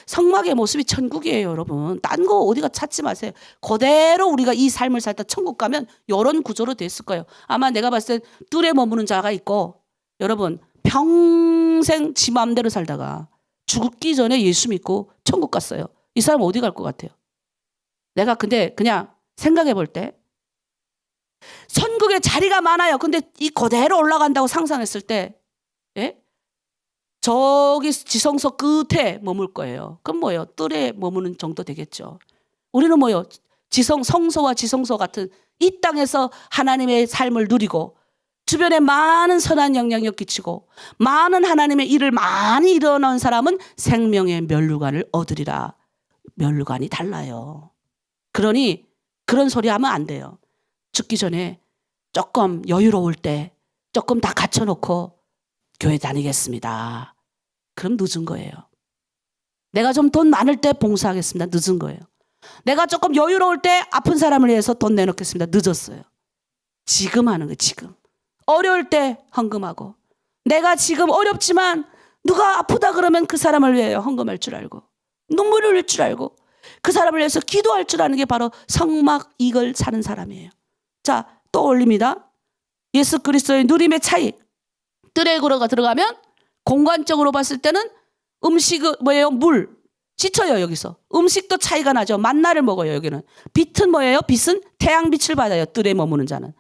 Speaker 1: 성막의 모습이 천국이에요. 여러분 딴 거 어디가 찾지 마세요. 그대로 우리가 이 삶을 살다 천국 가면 이런 구조로 됐을 거예요. 아마 내가 봤을 때 뜰에 머무는 자가 있고 여러분 평생 지 마음대로 살다가 죽기 전에 예수 믿고 천국 갔어요. 이 사람 어디 갈 것 같아요? 내가 근데 그냥 생각해 볼 때 천국에 자리가 많아요. 근데 이 그대로 올라간다고 상상했을 때 예? 저기 지성소 끝에 머물 거예요. 그럼 뭐예요? 뜰에 머무는 정도 되겠죠. 우리는 뭐예요? 성소와 지성소 같은 이 땅에서 하나님의 삶을 누리고 주변에 많은 선한 영향력 끼치고 많은 하나님의 일을 많이 일어난 사람은 생명의 면류관을 얻으리라. 면류관이 달라요. 그러니 그런 소리 하면 안 돼요. 죽기 전에 조금 여유로울 때 조금 다 갖춰놓고 교회 다니겠습니다. 그럼 늦은 거예요. 내가 좀 돈 많을 때 봉사하겠습니다. 늦은 거예요. 내가 조금 여유로울 때 아픈 사람을 위해서 돈 내놓겠습니다. 늦었어요. 지금 하는 거예요. 지금. 어려울 때 헌금하고 내가 지금 어렵지만 누가 아프다 그러면 그 사람을 위하여 헌금할 줄 알고 눈물을 흘릴 줄 알고 그 사람을 위해서 기도할 줄 아는 게 바로 성막 이걸 사는 사람이에요. 자, 또 올립니다. 예수 그리스도의 누림의 차이. 뜰에 들어가면 공간적으로 봤을 때는 음식은 뭐예요? 물. 지쳐요, 여기서. 음식도 차이가 나죠. 만나를 먹어요, 여기는. 빛은 뭐예요? 빛은 태양빛을 받아요, 뜰에 머무는 자는.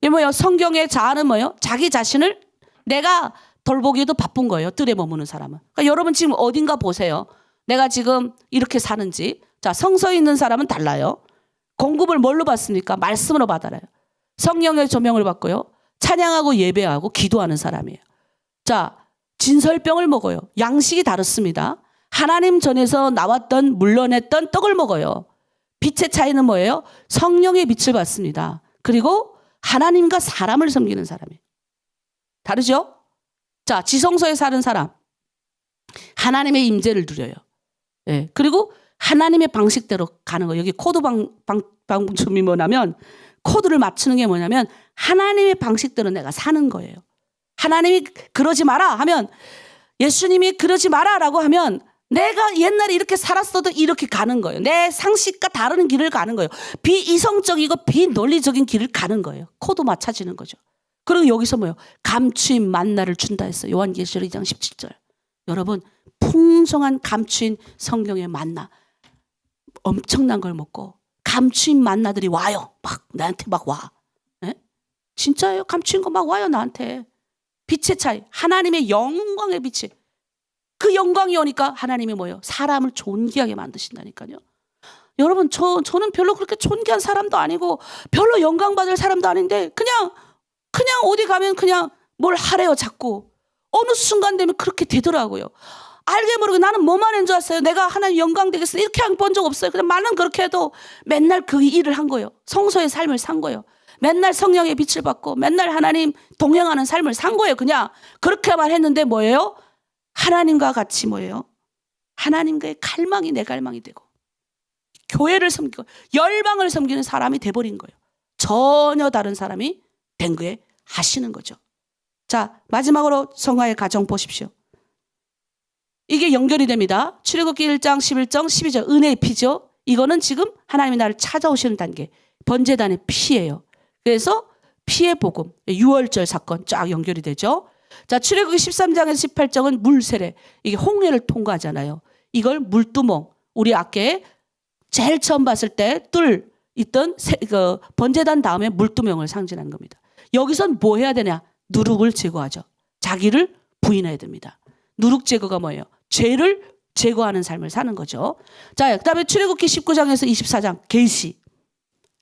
Speaker 1: 이게 뭐예요? 성경의 자아는 뭐예요? 자기 자신을 내가 돌보기에도 바쁜 거예요, 뜰에 머무는 사람은. 그러니까 여러분 지금 어딘가 보세요. 내가 지금 이렇게 사는지. 자, 성서에 있는 사람은 달라요. 공급을 뭘로 받습니까? 말씀으로 받아요. 성령의 조명을 받고요. 찬양하고 예배하고 기도하는 사람이에요. 자, 진설병을 먹어요. 양식이 다릅니다. 하나님 전에서 나왔던 물러냈던 떡을 먹어요. 빛의 차이는 뭐예요? 성령의 빛을 받습니다. 그리고 하나님과 사람을 섬기는 사람이에요. 다르죠? 자, 지성소에 사는 사람. 하나님의 임재를 누려요. 예. 그리고 하나님의 방식대로 가는 거예요. 여기 코드 방점이 뭐냐면 코드를 맞추는 게 뭐냐면 하나님의 방식대로 내가 사는 거예요. 하나님이 그러지 마라 하면 예수님이 그러지 마라라고 하면 내가 옛날에 이렇게 살았어도 이렇게 가는 거예요. 내 상식과 다른 길을 가는 거예요. 비이성적이고 비논리적인 길을 가는 거예요. 코드 맞춰지는 거죠. 그리고 여기서 뭐예요? 감추인 만나를 준다 했어요. 요한계시록 2장 17절. 여러분 풍성한 감추인 성경의 만나 엄청난 걸 먹고 감추인 만나들이 와요. 막 나한테 막 와. 네? 진짜예요. 감추인 거 막 와요 나한테. 빛의 차이. 하나님의 영광의 빛이. 그 영광이 오니까 하나님이 뭐예요? 사람을 존귀하게 만드신다니까요. 여러분 저는 별로 그렇게 존귀한 사람도 아니고 별로 영광 받을 사람도 아닌데 그냥 어디 가면 그냥 뭘 하래요 자꾸. 어느 순간 되면 그렇게 되더라고요. 알게 모르게 나는 뭐만 한 줄 알았어요. 내가 하나님 영광 되겠어. 이렇게 본 적 없어요. 그냥 말은 그렇게 해도 맨날 그 일을 한 거예요. 성소의 삶을 산 거예요. 맨날 성령의 빛을 받고 맨날 하나님 동행하는 삶을 산 거예요. 그냥 그렇게만 했는데 뭐예요? 하나님과 같이 뭐예요? 하나님과의 갈망이 내 갈망이 되고 교회를 섬기고 열방을 섬기는 사람이 돼버린 거예요. 전혀 다른 사람이 된 거에 하시는 거죠. 자, 마지막으로 성화의 가정 보십시오. 이게 연결이 됩니다. 출애굽기 1장 11장 12절 은혜의 피죠. 이거는 지금 하나님이 나를 찾아오시는 단계. 번제단의 피예요. 그래서 피의 복음, 6월절 사건 쫙 연결이 되죠. 자, 출애굽기 13장에서 18장은 물세례. 이게 홍해를 통과하잖아요. 이걸 물두멍. 우리 아까 제일 처음 봤을 때 뜰 있던 번제단 다음에 물두멍을 상징하는 겁니다. 여기선 뭐 해야 되냐? 누룩을 제거하죠. 자기를 부인해야 됩니다. 누룩 제거가 뭐예요? 죄를 제거하는 삶을 사는 거죠. 자, 그다음에 출애굽기 19장에서 24장 계시.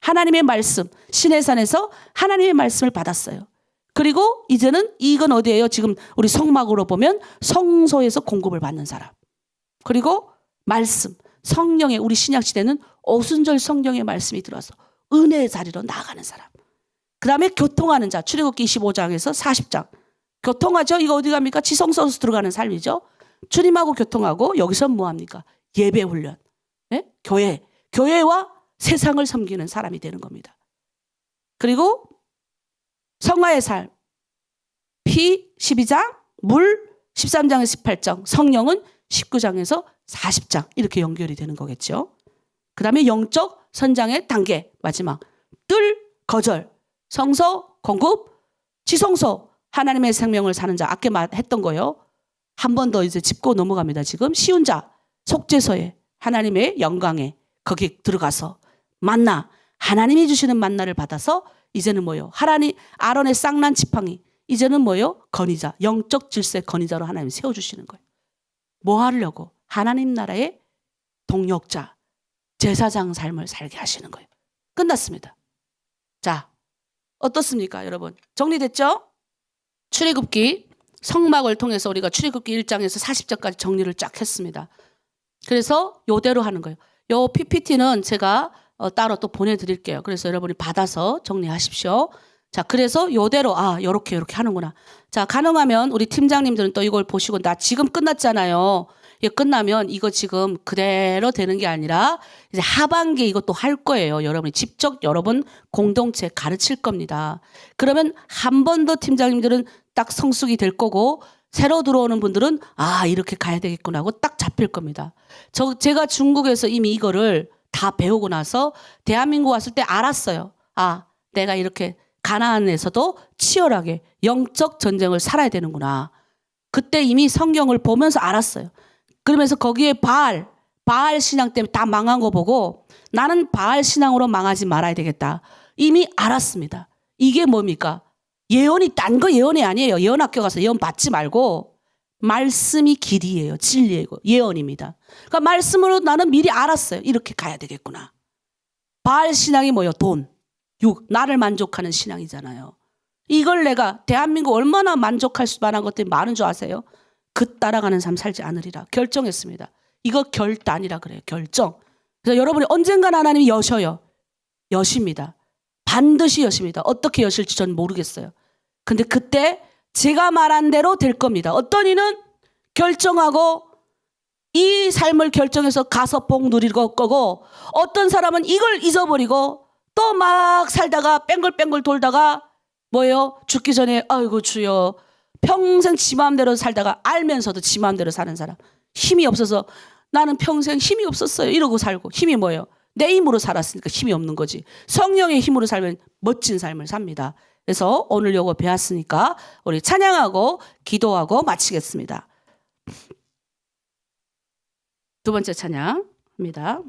Speaker 1: 하나님의 말씀, 시내산에서 하나님의 말씀을 받았어요. 그리고 이제는 이건 어디예요? 지금 우리 성막으로 보면 성소에서 공급을 받는 사람. 그리고 말씀, 성령의 우리 신약시대는 오순절 성령의 말씀이 들어와서 은혜의 자리로 나아가는 사람. 그 다음에 교통하는 자, 출애굽기 25장에서 40장. 교통하죠? 이거 어디 갑니까? 지성소로 들어가는 삶이죠. 주님하고 교통하고 여기서 뭐합니까? 예배 훈련. 네? 교회와 세상을 섬기는 사람이 되는 겁니다. 그리고 성화의 삶. 피 12장, 물 13장에서 18장, 성령은 19장에서 40장 이렇게 연결이 되는 거겠죠. 그 다음에 영적 선장의 단계 마지막 뜰, 거절, 성소, 공급, 지성소 하나님의 생명을 사는 자 아까 했던 거요. 한 번 더 이제 짚고 넘어갑니다. 지금 쉬운 자 속죄소에 하나님의 영광에 거기 들어가서 만나 하나님이 주시는 만나를 받아서 이제는 뭐요? 하나님 아론의 쌍난 지팡이 이제는 뭐요? 건의자 영적 질서의 건의자로 하나님 세워주시는 거예요. 뭐 하려고? 하나님 나라의 동력자 제사장 삶을 살게 하시는 거예요. 끝났습니다. 자, 어떻습니까 여러분? 정리됐죠? 출애굽기 성막을 통해서 우리가 출애굽기 1장에서 40장까지 정리를 쫙 했습니다. 그래서 요대로 하는 거예요. 요 PPT는 제가 따로 또 보내드릴게요. 그래서 여러분이 받아서 정리하십시오. 자, 그래서 요대로 요렇게 하는구나. 자, 가능하면 우리 팀장님들은 또 이걸 보시고 나 지금 끝났잖아요. 이게 끝나면 이거 지금 그대로 되는 게 아니라 이제 하반기에 이것도 할 거예요. 여러분이 직접 여러분 공동체 가르칠 겁니다. 그러면 한 번 더 팀장님들은 딱 성숙이 될 거고 새로 들어오는 분들은 아 이렇게 가야 되겠구나 하고 딱 잡힐 겁니다. 제가 중국에서 이미 이거를 다 배우고 나서 대한민국 왔을 때 알았어요. 아 내가 이렇게 가나안에서도 치열하게 영적 전쟁을 살아야 되는구나. 그때 이미 성경을 보면서 알았어요. 그러면서 거기에 바알 신앙 때문에 다 망한 거 보고 나는 바알 신앙으로 망하지 말아야 되겠다. 이미 알았습니다. 이게 뭡니까? 예언이 딴 거 예언이 아니에요. 예언학교 가서 예언 받지 말고 말씀이 길이에요. 진리예요. 예언입니다. 그러니까 말씀으로 나는 미리 알았어요. 이렇게 가야 되겠구나. 바알 신앙이 뭐예요? 돈, 나를 만족하는 신앙이잖아요. 이걸 내가 대한민국 얼마나 만족할 만한 것들이 많은 줄 아세요? 그 따라가는 삶 살지 않으리라 결정했습니다. 이거 결단이라 그래요. 결정. 그래서 여러분이 언젠간 하나님이 여셔요. 여십니다. 반드시 여십니다. 어떻게 여실지 전 모르겠어요. 근데 그때 제가 말한 대로 될 겁니다. 어떤 이는 결정하고 이 삶을 결정해서 가서 복 누릴 거고 어떤 사람은 이걸 잊어버리고 또 막 살다가 뺑글뺑글 돌다가 뭐예요? 죽기 전에 아이고 주여 평생 지 마음대로 살다가 알면서도 지 마음대로 사는 사람 힘이 없어서 나는 평생 힘이 없었어요 이러고 살고 힘이 뭐예요? 내 힘으로 살았으니까 힘이 없는 거지. 성령의 힘으로 살면 멋진 삶을 삽니다. 그래서 오늘 요거 배웠으니까 우리 찬양하고 기도하고 마치겠습니다. 두 번째 찬양입니다.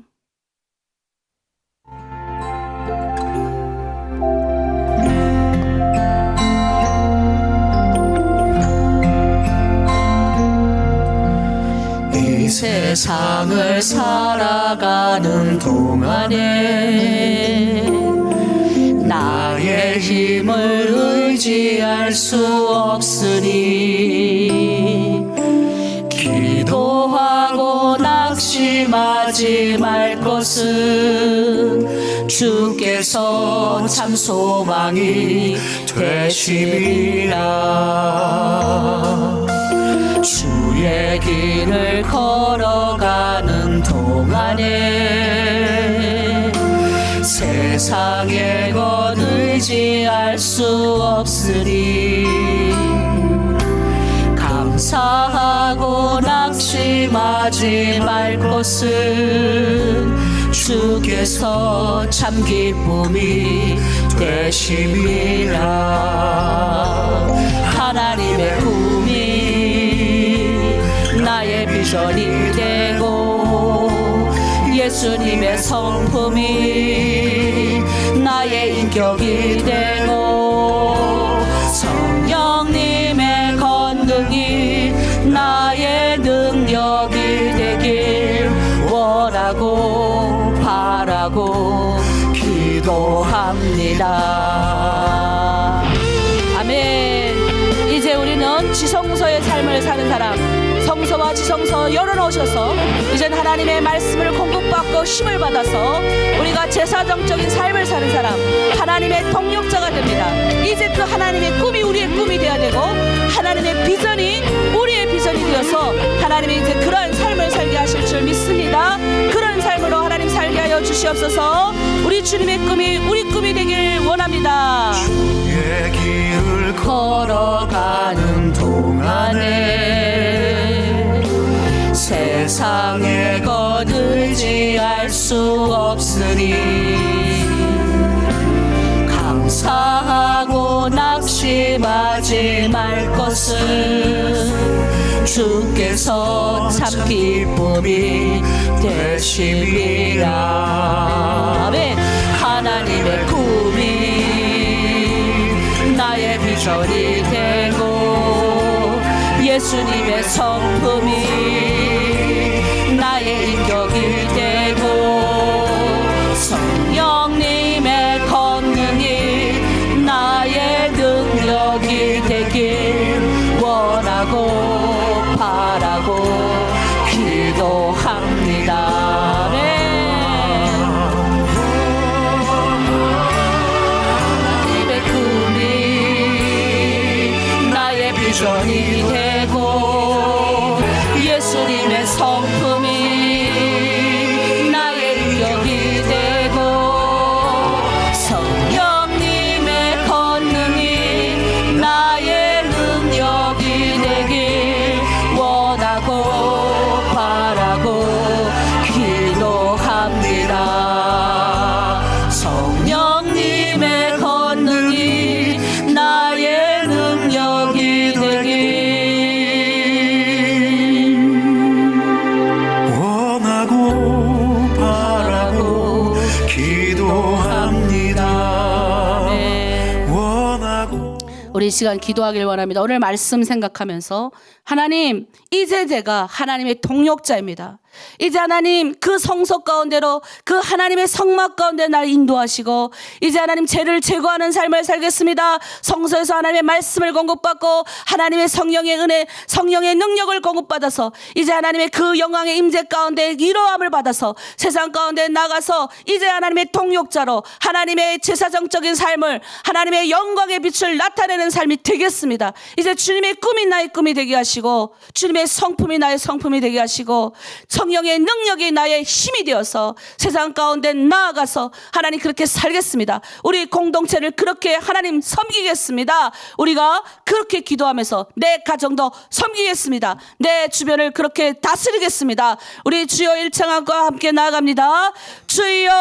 Speaker 2: 이 세상을 살아가는 동안에 나의 힘을 의지할 수 없으니 기도하고 낙심하지 말 것은 주께서 참 소망이 되심이라. 주의 길을 걸어가는 동안에 세상의 것 의지할 수 없으니 감사하고 낙심하지 말 것은 주께서 참 기쁨이 되심이라. 하나님의 꿈이 나의 비전이 되고 예수님의 성품이 나의 인격이 되고 성령님의 권능이 나의 능력이 되길 원하고 바라고 기도합니다. 아멘. 이제 우리는 지성소의 삶을 사는 사람, 성서와 지성서 열어놓으셔서 이젠 하나님의 말씀을 공급받고 힘을 받아서 우리가 제사정적인 삶을 사는 사람, 하나님의 동력자가 됩니다. 이제 그 하나님의 꿈이 우리의 꿈이 되어야 되고 하나님의 비전이 우리의 비전이 되어서 하나님이 이제 그런 삶을 살게 하실 줄 믿습니다. 그런 삶으로 하나님 살게 하여 주시옵소서. 우리 주님의 꿈이 우리 꿈이 되길 원합니다. 주의 길을 걸어가는 동안에 세상의 것 의지할 수 없으니 감사하고 낙심하지 말 것은 주께서 참 기쁨이 되심이라. 하나님의 꿈이 나의 비전이 되고 예수님의 성품이 나의 인격이 되고 성령님의 권능이 나의 능력이 되길 원하고 바라고 기도합니다. 하나님의 꿈이 나의 비전이 되고 예수님의 성품이 나의 인격이 되고 성령님의 권능이 나의 능력이 되길 우리 이 시간 기도하길 원합니다. 오늘 말씀 생각하면서 하나님, 이제 제가 하나님의 동역자입니다. 이제 하나님 그 성소 가운데로 그 하나님의 성막 가운데 날 인도하시고 이제 하나님 죄를 제거하는 삶을 살겠습니다. 성소에서 하나님의 말씀을 공급받고 하나님의 성령의 은혜, 성령의 능력을 공급받아서 이제 하나님의 그 영광의 임재 가운데 이로함을 받아서 세상 가운데 나가서 이제 하나님의 동역자로 하나님의 제사정적인 삶을 하나님의 영광의 빛을 나타내는 삶이 되겠습니다. 이제 주님의 꿈이 나의 꿈이 되게 하시고 주님의 성품이 나의 성품이 되게 하시고 성령의 능력이 나의 힘이 되어서 세상 가운데 나아가서 하나님 그렇게 살겠습니다. 우리 공동체를 그렇게 하나님 섬기겠습니다. 우리가 그렇게 기도하면서 내 가정도 섬기겠습니다. 내 주변을 그렇게 다스리겠습니다. 우리 주여 일창함과 함께 나아갑니다. 주여,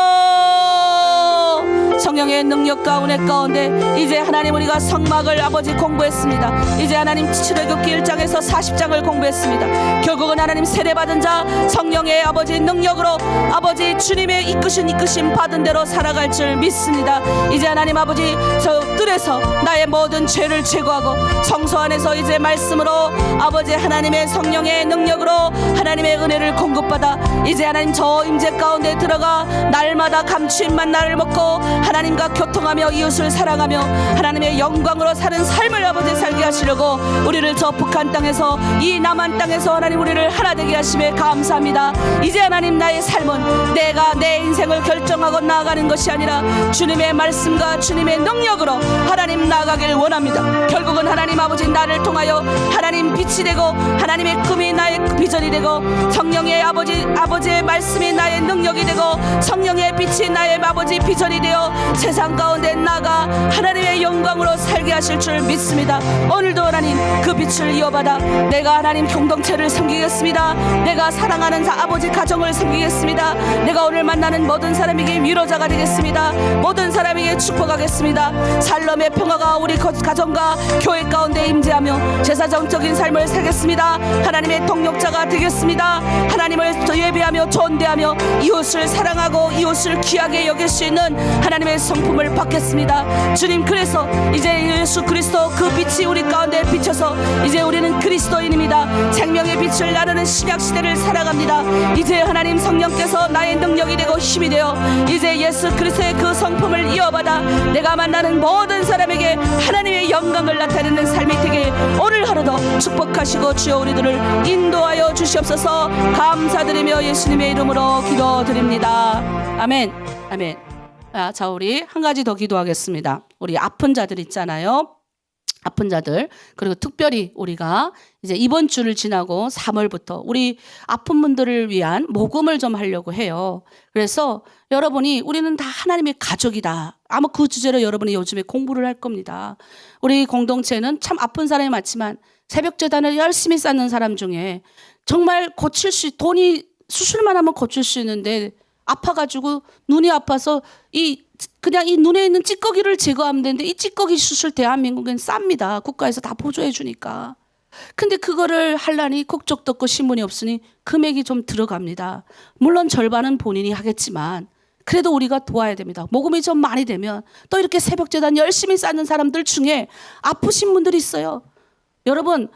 Speaker 2: 성령의 능력과 은혜 가운데 이제 하나님 우리가 성막을 아버지 공부했습니다. 이제 하나님 출애굽기 1장에서 40장을 공부했습니다. 결국은 하나님 세례받은 자 성령의 아버지 능력으로 아버지 주님의 이끄심 받은 대로 살아갈 줄 믿습니다. 이제 하나님 아버지 저 뜰에서 나의 모든 죄를 제거하고 성소 안에서 이제 말씀으로 아버지 하나님의 성령의 능력으로 하나님의 은혜를 공급받아 이제 하나님 저 임재 가운데 들어가 날마다 감추인 만나를 먹고 하나님과 교통하며 이웃을 사랑하며 하나님의 영광으로 사는 삶을 아버지 살게 하시려고 우리를 저 북한 땅에서 이 남한 땅에서 하나님 우리를 하나 되게 하심에 감사합니다. 이제 하나님 나의 삶은 내가 내 인생을 결정하고 나아가는 것이 아니라 주님의 말씀과 주님의 능력으로 하나님 나아가길 원합니다. 결국은 하나님 아버지 나를 통하여 하나님 빛이 되고 하나님의 꿈이 나의 비전이 되고 성령의 아버지의 말씀이 나의 능력이 되고 성령의 빛이 나의 아버지 비전이 되어 세상 가운데 나가 하나님의 영광으로 살게 하실 줄 믿습니다. 오늘도 하나님 그 빛을 이어받아 내가 하나님 공동체를 섬기겠습니다. 내가 사랑하는 아버지 가정을 섬기겠습니다. 내가 오늘 만나는 모든 사람에게 위로자가 되겠습니다. 모든 사람에게 축복하겠습니다. 살롬의 평화가 우리 가정과 교회 가운데 임재하며 제사정적인 삶을 살겠습니다. 하나님의 동역자가 되겠습니다. 하나님을 예배하며 존대하며 이웃을 사랑하고 이웃을 귀하게 여길 수 있는 하나님의 성품을 받겠습니다. 주님, 그래서 이제 예수 그리스도 그 빛이 우리 가운데 비쳐서 이제 우리는 그리스도인입니다. 생명의 빛을 나누는 신약 시대를 살아갑니다. 이제 하나님 성령께서 나의 능력이 되고 힘이 되어 이제 예수 그리스도의 그 성품을 이어받아 내가 만나는 모든 사람에게 하나님의 영광을 나타내는 삶이 되게 오늘 하루도 축복하시고 주여 우리들을 인도하여 주시옵소서. 감사드리며 예수님의 이름으로 기도드립니다. 아멘. 아멘. 자, 우리 한 가지 더 기도하겠습니다. 우리 아픈 자들 있잖아요. 아픈 자들, 그리고 특별히 우리가 이제 이번 주를 지나고 3월부터 우리 아픈 분들을 위한 모금을 좀 하려고 해요. 그래서 여러분이 우리는 다 하나님의 가족이다. 아마 그 주제로 여러분이 요즘에 공부를 할 겁니다. 우리 공동체는 참 아픈 사람이 많지만 새벽 재단을 열심히 쌓는 사람 중에 정말 돈이 수술만 하면 고칠 수 있는데 아파가지고 눈이 아파서 그냥 이 눈에 있는 찌꺼기를 제거하면 되는데 이 찌꺼기 수술 대한민국엔 쌉니다. 국가에서 다 보조해 주니까. 근데 그거를 하려니 국적도 없고 신분이 없으니 금액이 좀 들어갑니다. 물론 절반은 본인이 하겠지만 그래도 우리가 도와야 됩니다. 모금이 좀 많이 되면 또 이렇게 새벽재단 열심히 쌓는 사람들 중에 아프신 분들이 있어요. 여러분,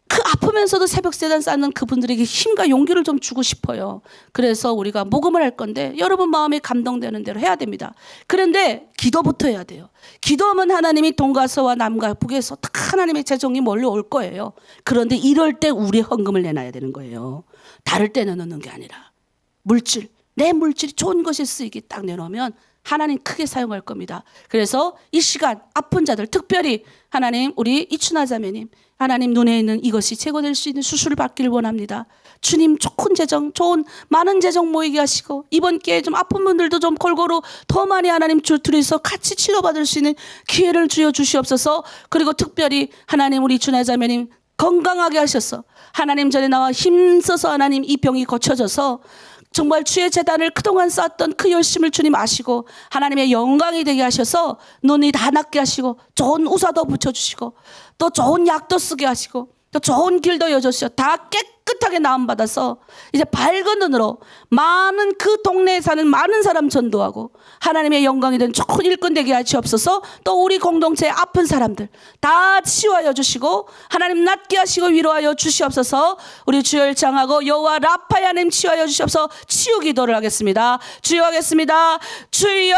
Speaker 2: 그 아프면서도 새벽재단 쌓는 그분들에게 힘과 용기를 좀 주고 싶어요. 그래서 우리가 모금을 할 건데 여러분 마음에 감동되는 대로 해야 됩니다. 그런데 기도부터 해야 돼요. 기도하면 하나님이 동가서와 남과 북에서 다 하나님의 재정이 몰려올 거예요. 그런데 이럴 때 우리의 헌금을 내놔야 되는 거예요. 다를 때 내놓는 게 아니라 내 물질이 좋은 것에 쓰이기 딱 내놓으면 하나님 크게 사용할 겁니다. 그래서 이 시간 아픈 자들, 특별히 하나님 우리 이춘하 자매님, 하나님 눈에 있는 이것이 제거될 수 있는 수술을 받기를 원합니다. 주님, 좋은 많은 재정 모이게 하시고 이번 기회에 좀 아픈 분들도 좀 골고루 더 많이 하나님 둘이서 같이 치료받을 수 있는 기회를 주여 주시옵소서. 그리고 특별히 하나님 우리 이춘하 자매님 건강하게 하셔서 하나님 전에 나와 힘써서 하나님 이 병이 고쳐져서 정말 주의 재단을 그동안 쌓았던 그 열심을 주님 아시고 하나님의 영광이 되게 하셔서 눈이 다 낫게 하시고 좋은 우사도 붙여주시고 또 좋은 약도 쓰게 하시고 또 좋은 길도 여주시고 다
Speaker 1: 깨끗하게 나음받아서 이제 밝은 눈으로 많은 그 동네에 사는 많은 사람 전도하고 하나님의 영광이 된 좋은 일꾼 되게 하시옵소서. 또 우리 공동체의 아픈 사람들 다 치유하여 주시고 하나님 낫게 하시고 위로하여 주시옵소서. 우리 주여 일창하고 여호와 라파의 하나님 치유하여 주시옵소서. 치유 기도를 하겠습니다. 주여 하겠습니다. 주여.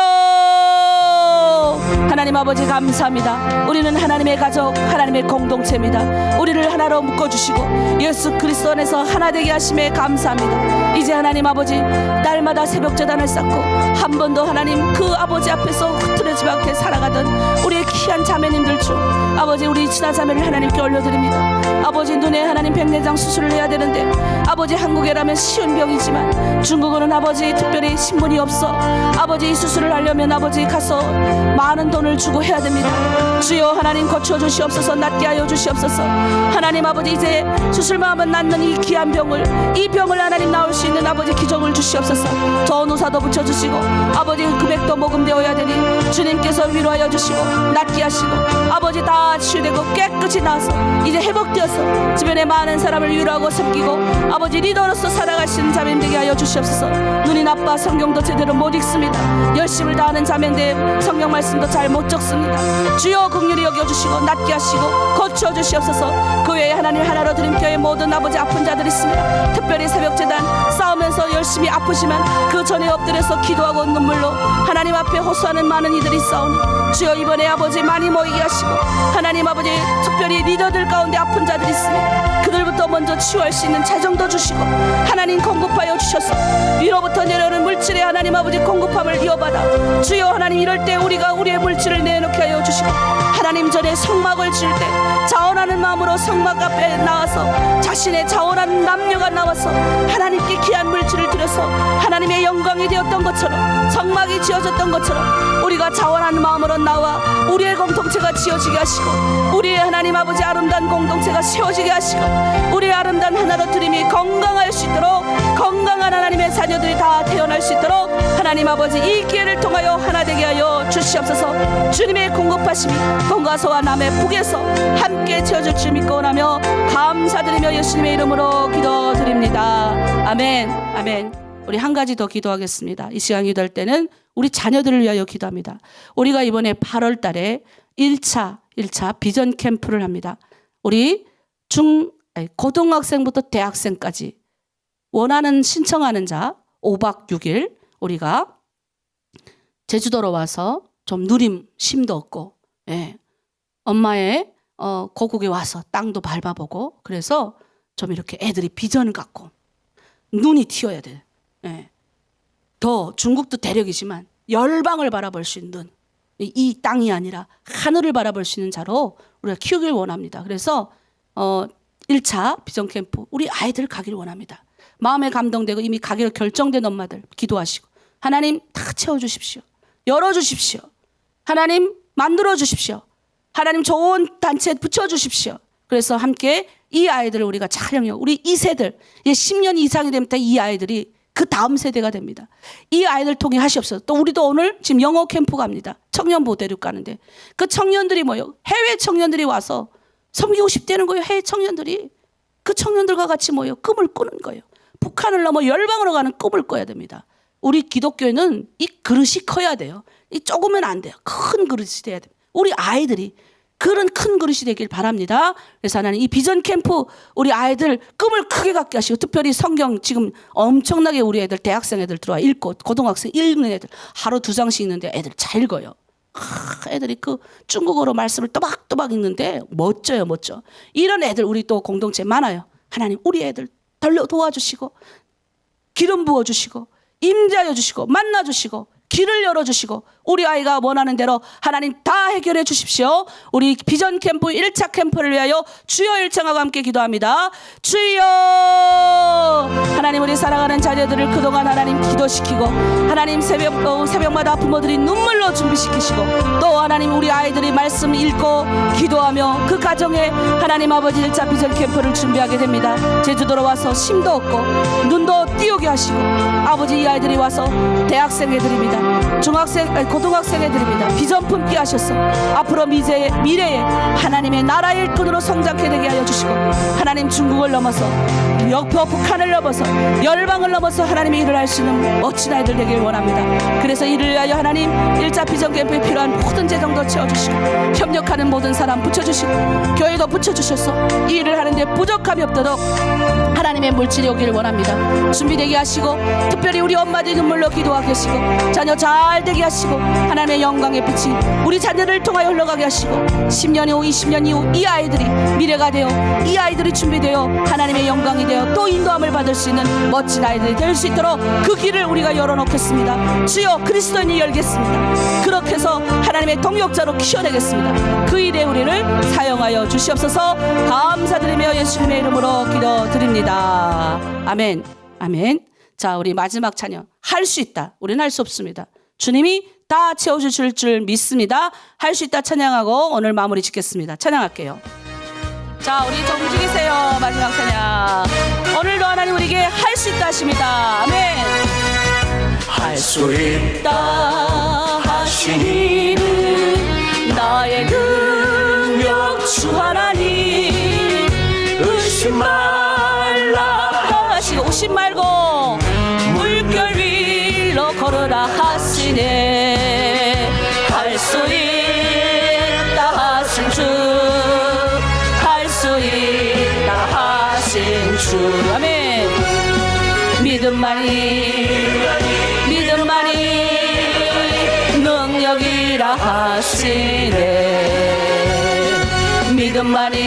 Speaker 1: 하나님 아버지 감사합니다. 우리는 하나님의 가족, 하나님의 공동체입니다. 우리를 하나로 묶어주시고 예수 그리스도 안에서 하나 되게 하심에 감사합니다. 이제 하나님 아버지 날마다 새벽 제단을 쌓고 한 번도 하나님 그 아버지 앞에서 흐트러지지 않게 살아가던 우리의 귀한 자매님들 중 아버지 우리 친아자매를 하나님께 올려드립니다. 아버지 눈에 하나님 백내장 수술을 해야 되는데 아버지 한국에라면 쉬운 병이지만 중국어는 아버지 특별히 신문이 없어 아버지 이 수술을 하려면 아버지 가서 많은 돈을 주고 해야 됩니다. 주여 하나님 고쳐 주시옵소서. 낫게 하여 주시옵소서. 하나님 아버지 이제 수술만 하면 낫는 이 귀한 병을 이 병을 하나님 나올 수 있는 아버지 기적을 주시옵소서. 좋은 의사도 붙여주시고 아버지 금액도 모금되어야 되니 주님께서 위로하여 주시고 낫게 하시고 아버지 다 치유되고 깨끗이 나서 이제 회복되어서 주변에 많은 사람을 위로하고 섬기고 아버지 리더로서 살아가시는 자매님 되게 하여 주시옵소서. 눈이 나빠 성경도 제대로 못 읽습니다. 열심을 다하는 자매인데 성경 말씀도 잘 못 적습니다. 주여 긍휼히 여겨주시고 낫게 하시고 고쳐주시옵소서. 그 외에 하나님 하나로 드림교회 모든 아버지 아픈 자들이 있습니다. 특별히 새벽재단 싸우면서 열심히 아프지만 그 전에 엎드려서 기도하고 눈물로 하나님 앞에 호소하는 많은 이들이 있사오니 주여 이번에 아버지 많이 모이게 하시고 하나님 아버지 특별히 리더들 가운데 아픈 자들이 있습니다. 그들부터 먼저 치유할 수 있는 재정도 주시고 하나님 공급하여 주셔서 위로부터 내려오는 물질의 하나님 아버지 공급함을 이어받아 주여 하나님 이럴 때 우리가 우리의 물질을 내놓게 하여 주시고 하나님 전에 성막을 지을 때 자원하는 마음으로 성막 앞에 나와서 자신의 자원하는 남녀가 나와서 하나님께 귀한 물질을 드려서 하나님의 영광이 되었던 것처럼 성막이 지어졌던 것처럼 우리가 자원하는 마음으로 나와 우리의 공동체가 지어지게 하시고 우리의 하나님 아버지 아름다운 공동체가 세워지게 하시고 우리의 아름다운 하나로 드림이 건강할 수 있도록 건강한 하나님의 자녀들이 다 태어날 수 있도록 하나님 아버지 이 기회를 통하여 하나 되게 하여 주시옵소서. 주님의 공급하심이 동가서와 남의 북에서 함께 채워줄 줄 믿고 원하며 감사드리며 예수님의 이름으로 기도드립니다. 아멘. 아멘. 우리 한 가지 더 기도하겠습니다. 이 시간 기도할 때는 우리 자녀들을 위하여 기도합니다. 우리가 이번에 8월 달에 1차 비전 캠프를 합니다. 우리 고등학생부터 대학생까지 원하는 신청하는 자 5박 6일 우리가 제주도로 와서 좀 누림 쉼도 얻고 엄마의 고국에 와서 땅도 밟아보고 그래서 좀 이렇게 애들이 비전을 갖고 눈이 튀어야 돼. 더 중국도 대륙이지만 열방을 바라볼 수 있는 이 땅이 아니라 하늘을 바라볼 수 있는 자로 우리가 키우길 원합니다. 그래서 1차 비전 캠프 우리 아이들 가기를 원합니다. 마음에 감동되고 이미 가기로 결정된 엄마들 기도하시고 하나님 다 채워주십시오. 열어주십시오. 하나님 만들어주십시오. 하나님 좋은 단체에 붙여주십시오. 그래서 함께 이 아이들을 우리가 잘 영역 우리 2세들 이제 10년 이상이 되면 이 아이들이 그 다음 세대가 됩니다. 이 아이들 통해 하시옵소서. 또 우리도 오늘 지금 영어 캠프 갑니다. 청년부 대륙 가는데 그 청년들이 모여 해외 청년들이 와서 섬기고 싶다는 거예요. 해외 청년들이 그 청년들과 같이 모여 꿈을 꾸는 거예요. 북한을 넘어 열방으로 가는 꿈을 꿔야 됩니다. 우리 기독교회는 이 그릇이 커야 돼요. 이 조금은 안 돼요. 큰 그릇이 돼야 돼요. 우리 아이들이 그런 큰 그릇이 되길 바랍니다. 그래서 하나님 이 비전 캠프 우리 아이들 꿈을 크게 갖게 하시고 특별히 성경 지금 엄청나게 우리 애들 대학생 애들 들어와 읽고 고등학생 읽는 애들 하루 2장씩 읽는데 애들 잘 읽어요. 애들이 그 중국어로 말씀을 또박또박 읽는데 멋져요. 멋져. 이런 애들 우리 또 공동체 많아요. 하나님 우리 애들 도와주시고 기름 부어주시고 임재하여 주시고 만나주시고 길을 열어주시고 우리 아이가 원하는 대로 하나님 다 해결해 주십시오. 우리 비전 캠프 1차 캠프를 위하여 주여 일창하고 함께 기도합니다. 주여 하나님 우리 사랑하는 자녀들을 그동안 하나님 기도시키고 하나님 새벽마다 부모들이 눈물로 준비시키시고 또 하나님 우리 아이들이 말씀 읽고 기도하며 그
Speaker 2: 가정에 하나님 아버지 1차 비전 캠프를 준비하게 됩니다. 제주도로 와서 심도 없고 눈도 띄우게 하시고 아버지 이 아이들이 와서 대학생 애들입니다. 고등학생 애들입니다. 비전 품게 하셔서 앞으로 미래에 하나님의 나라의 일꾼으로 성장케 되게 하여 주시고 하나님 중국을 넘어서 역표 북한을 넘어서 열방을 넘어서 하나님의 일을 할 수 있는 멋진 아이들 되길 원합니다. 그래서 이를 위하여 하나님 1차 비전 캠프에 필요한 모든 재정도 채워주시고 협력하는 모든 사람 붙여주시고 교회도 붙여주셔서 이 일을 하는데 부족함이 없도록 하나님의 물질이 오기를 원합니다. 준비되게 하시고 특별히 우리 엄마들 눈물로 기도하게 하시고 자녀 잘 되게 하시고 하나님의 영광의 빛이 우리 자녀를 통하여 흘러가게 하시고 10년 이후 20년 이후 이 아이들이 미래가 되어 이 아이들이 준비되어 하나님의 영광이 되어 또 인도함을 받을 수 있는 멋진 아이들이 될 수 있도록 그 길을 우리가 열어놓겠습니다. 주여 그리스도인이 열겠습니다. 그렇게 해서 하나님의 동역자로 키워내겠습니다. 그 일에 우리를 사용하여 주시옵소서. 감사드리며 예수님의 이름으로 기도드립니다. 아멘. 아멘. 자, 우리 마지막 찬양. 할 수 있다. 우리는 할 수 없습니다. 주님이 다 채워주실 줄 믿습니다. 할 수 있다 찬양하고 오늘 마무리 짓겠습니다. 찬양할게요. 자, 우리 좀 움직이세요. 마지막 찬양. 오늘도 하나님 우리에게 할 수 있다 하십니다. 아멘.
Speaker 3: 할 수 있다 하시니는 나의 능력 주 하나님 의심 말라
Speaker 2: 하시고 오심 말고 물결 위로 걸으라 하시네.
Speaker 3: 할 수 있다 하신 주 할 수 있다 하신 주
Speaker 2: 아멘. 믿음만이
Speaker 3: 능력이라 하시네. 믿음만이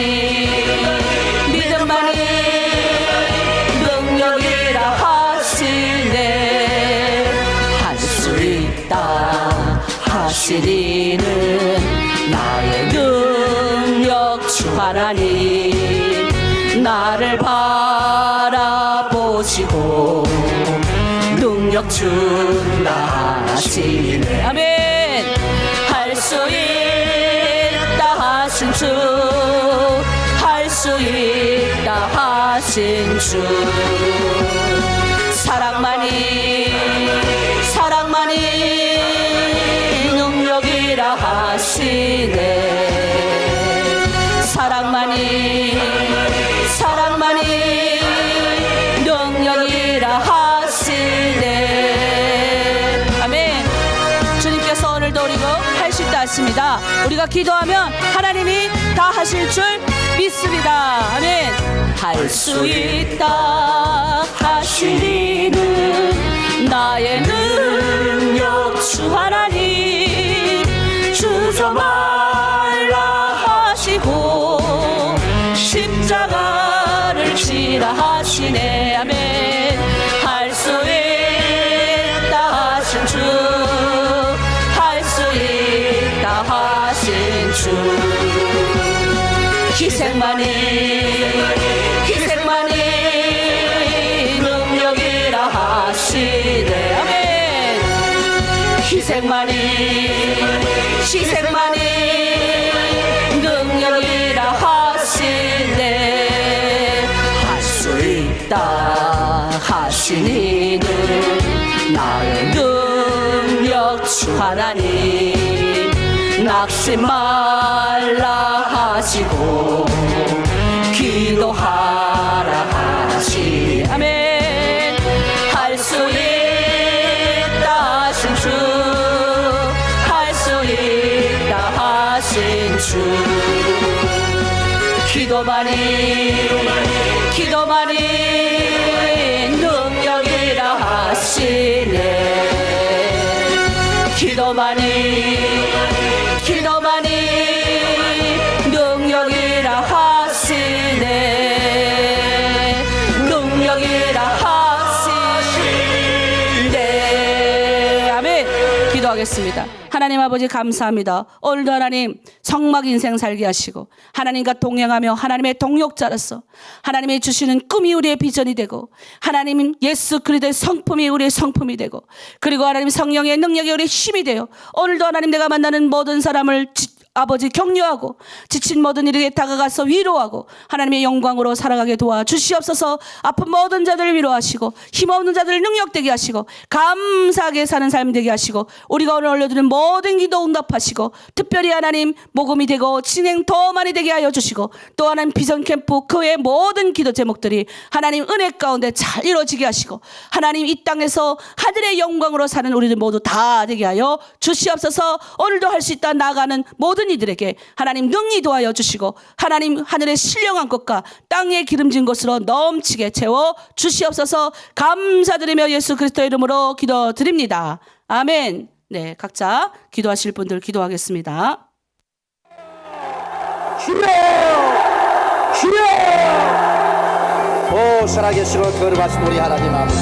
Speaker 3: 능력이라 하시네. 할 수 있다 하시니는 나의 능력 주 하나님 나를 바라보시고 능력 준다 하시네.
Speaker 2: 아멘.
Speaker 3: 할 수 있다 하신 주 할 수 있다 하신 주 사랑만이 능력이라 하시네. 사랑만이 능력이라 하시네.
Speaker 2: 아멘. 주님께서 오늘도 우리가 할 수 있다 하십니다. 우리가 기도하면 하나님이 다 하실 줄 믿습니다. 아멘.
Speaker 3: 할 수 있다 하시니는 나의 능력 주 하나님 주저 말라 하시고 십자가를 지라 하시네. 아멘. 할 수 있다 하신 주 할 수 있다 하신 주 희생만이 능력이라 하시네. 아멘. 희생만이 능력이라 하시네. 할 수 있다 하시니는 나의 능력 주 하나님 낙심 말라 하시고 기도하라 하시네.
Speaker 2: 아멘.
Speaker 3: 할 수 있다 하신 주 할 수 있다 하신 주 기도만이 능력이라 하시네. 기도만이 능력이라 하시네. 능력이라 하시네.
Speaker 2: 아멘. 기도하겠습니다. 하나님 아버지 감사합니다. 오늘도 하나님 성막 인생 살게 하시고 하나님과 동행하며 하나님의 동역자로서 하나님이 주시는 꿈이 우리의 비전이 되고 하나님 예수 그리스도의 성품이 우리의 성품이 되고 그리고 하나님 성령의 능력이 우리의 힘이 되어 오늘도 하나님 내가 만나는 모든 사람을 아버지 격려하고 지친 모든 이들에게 다가가서 위로하고 하나님의 영광으로 살아가게 도와 주시옵소서. 아픈 모든 자들을 위로하시고 힘없는 자들을 능력되게 하시고 감사하게 사는 삶 되게 하시고 우리가 오늘 올려드린 모든 기도 응답하시고 특별히 하나님 모금이 되고 진행 더 많이 되게 하여 주시고 또 하나님 비전 캠프 그 외의 모든 기도 제목들이 하나님 은혜 가운데 잘 이루어지게 하시고 하나님 이 땅에서 하늘의 영광으로 사는 우리들 모두 다 되게 하여 주시옵소서. 오늘도 할 수 있다 나아가는 모든 이들에게 하나님 능히 도와여 주시고 하나님 하늘의 신령한 것과 땅에 기름진 것으로 넘치게 채워 주시옵소서. 감사드리며 예수 그리스도의 이름으로 기도드립니다. 아멘. 네, 각자 기도하실 분들 기도하겠습니다.
Speaker 4: 주여! 주여! 오 살아계시고 거룩하신 우리 하나님 아버지,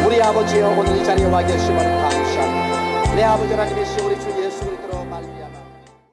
Speaker 4: 우리 아버지여 오늘 이 자리에 와 계심을 감사합니다. 내 아버지 하나님이신 우리 주 예수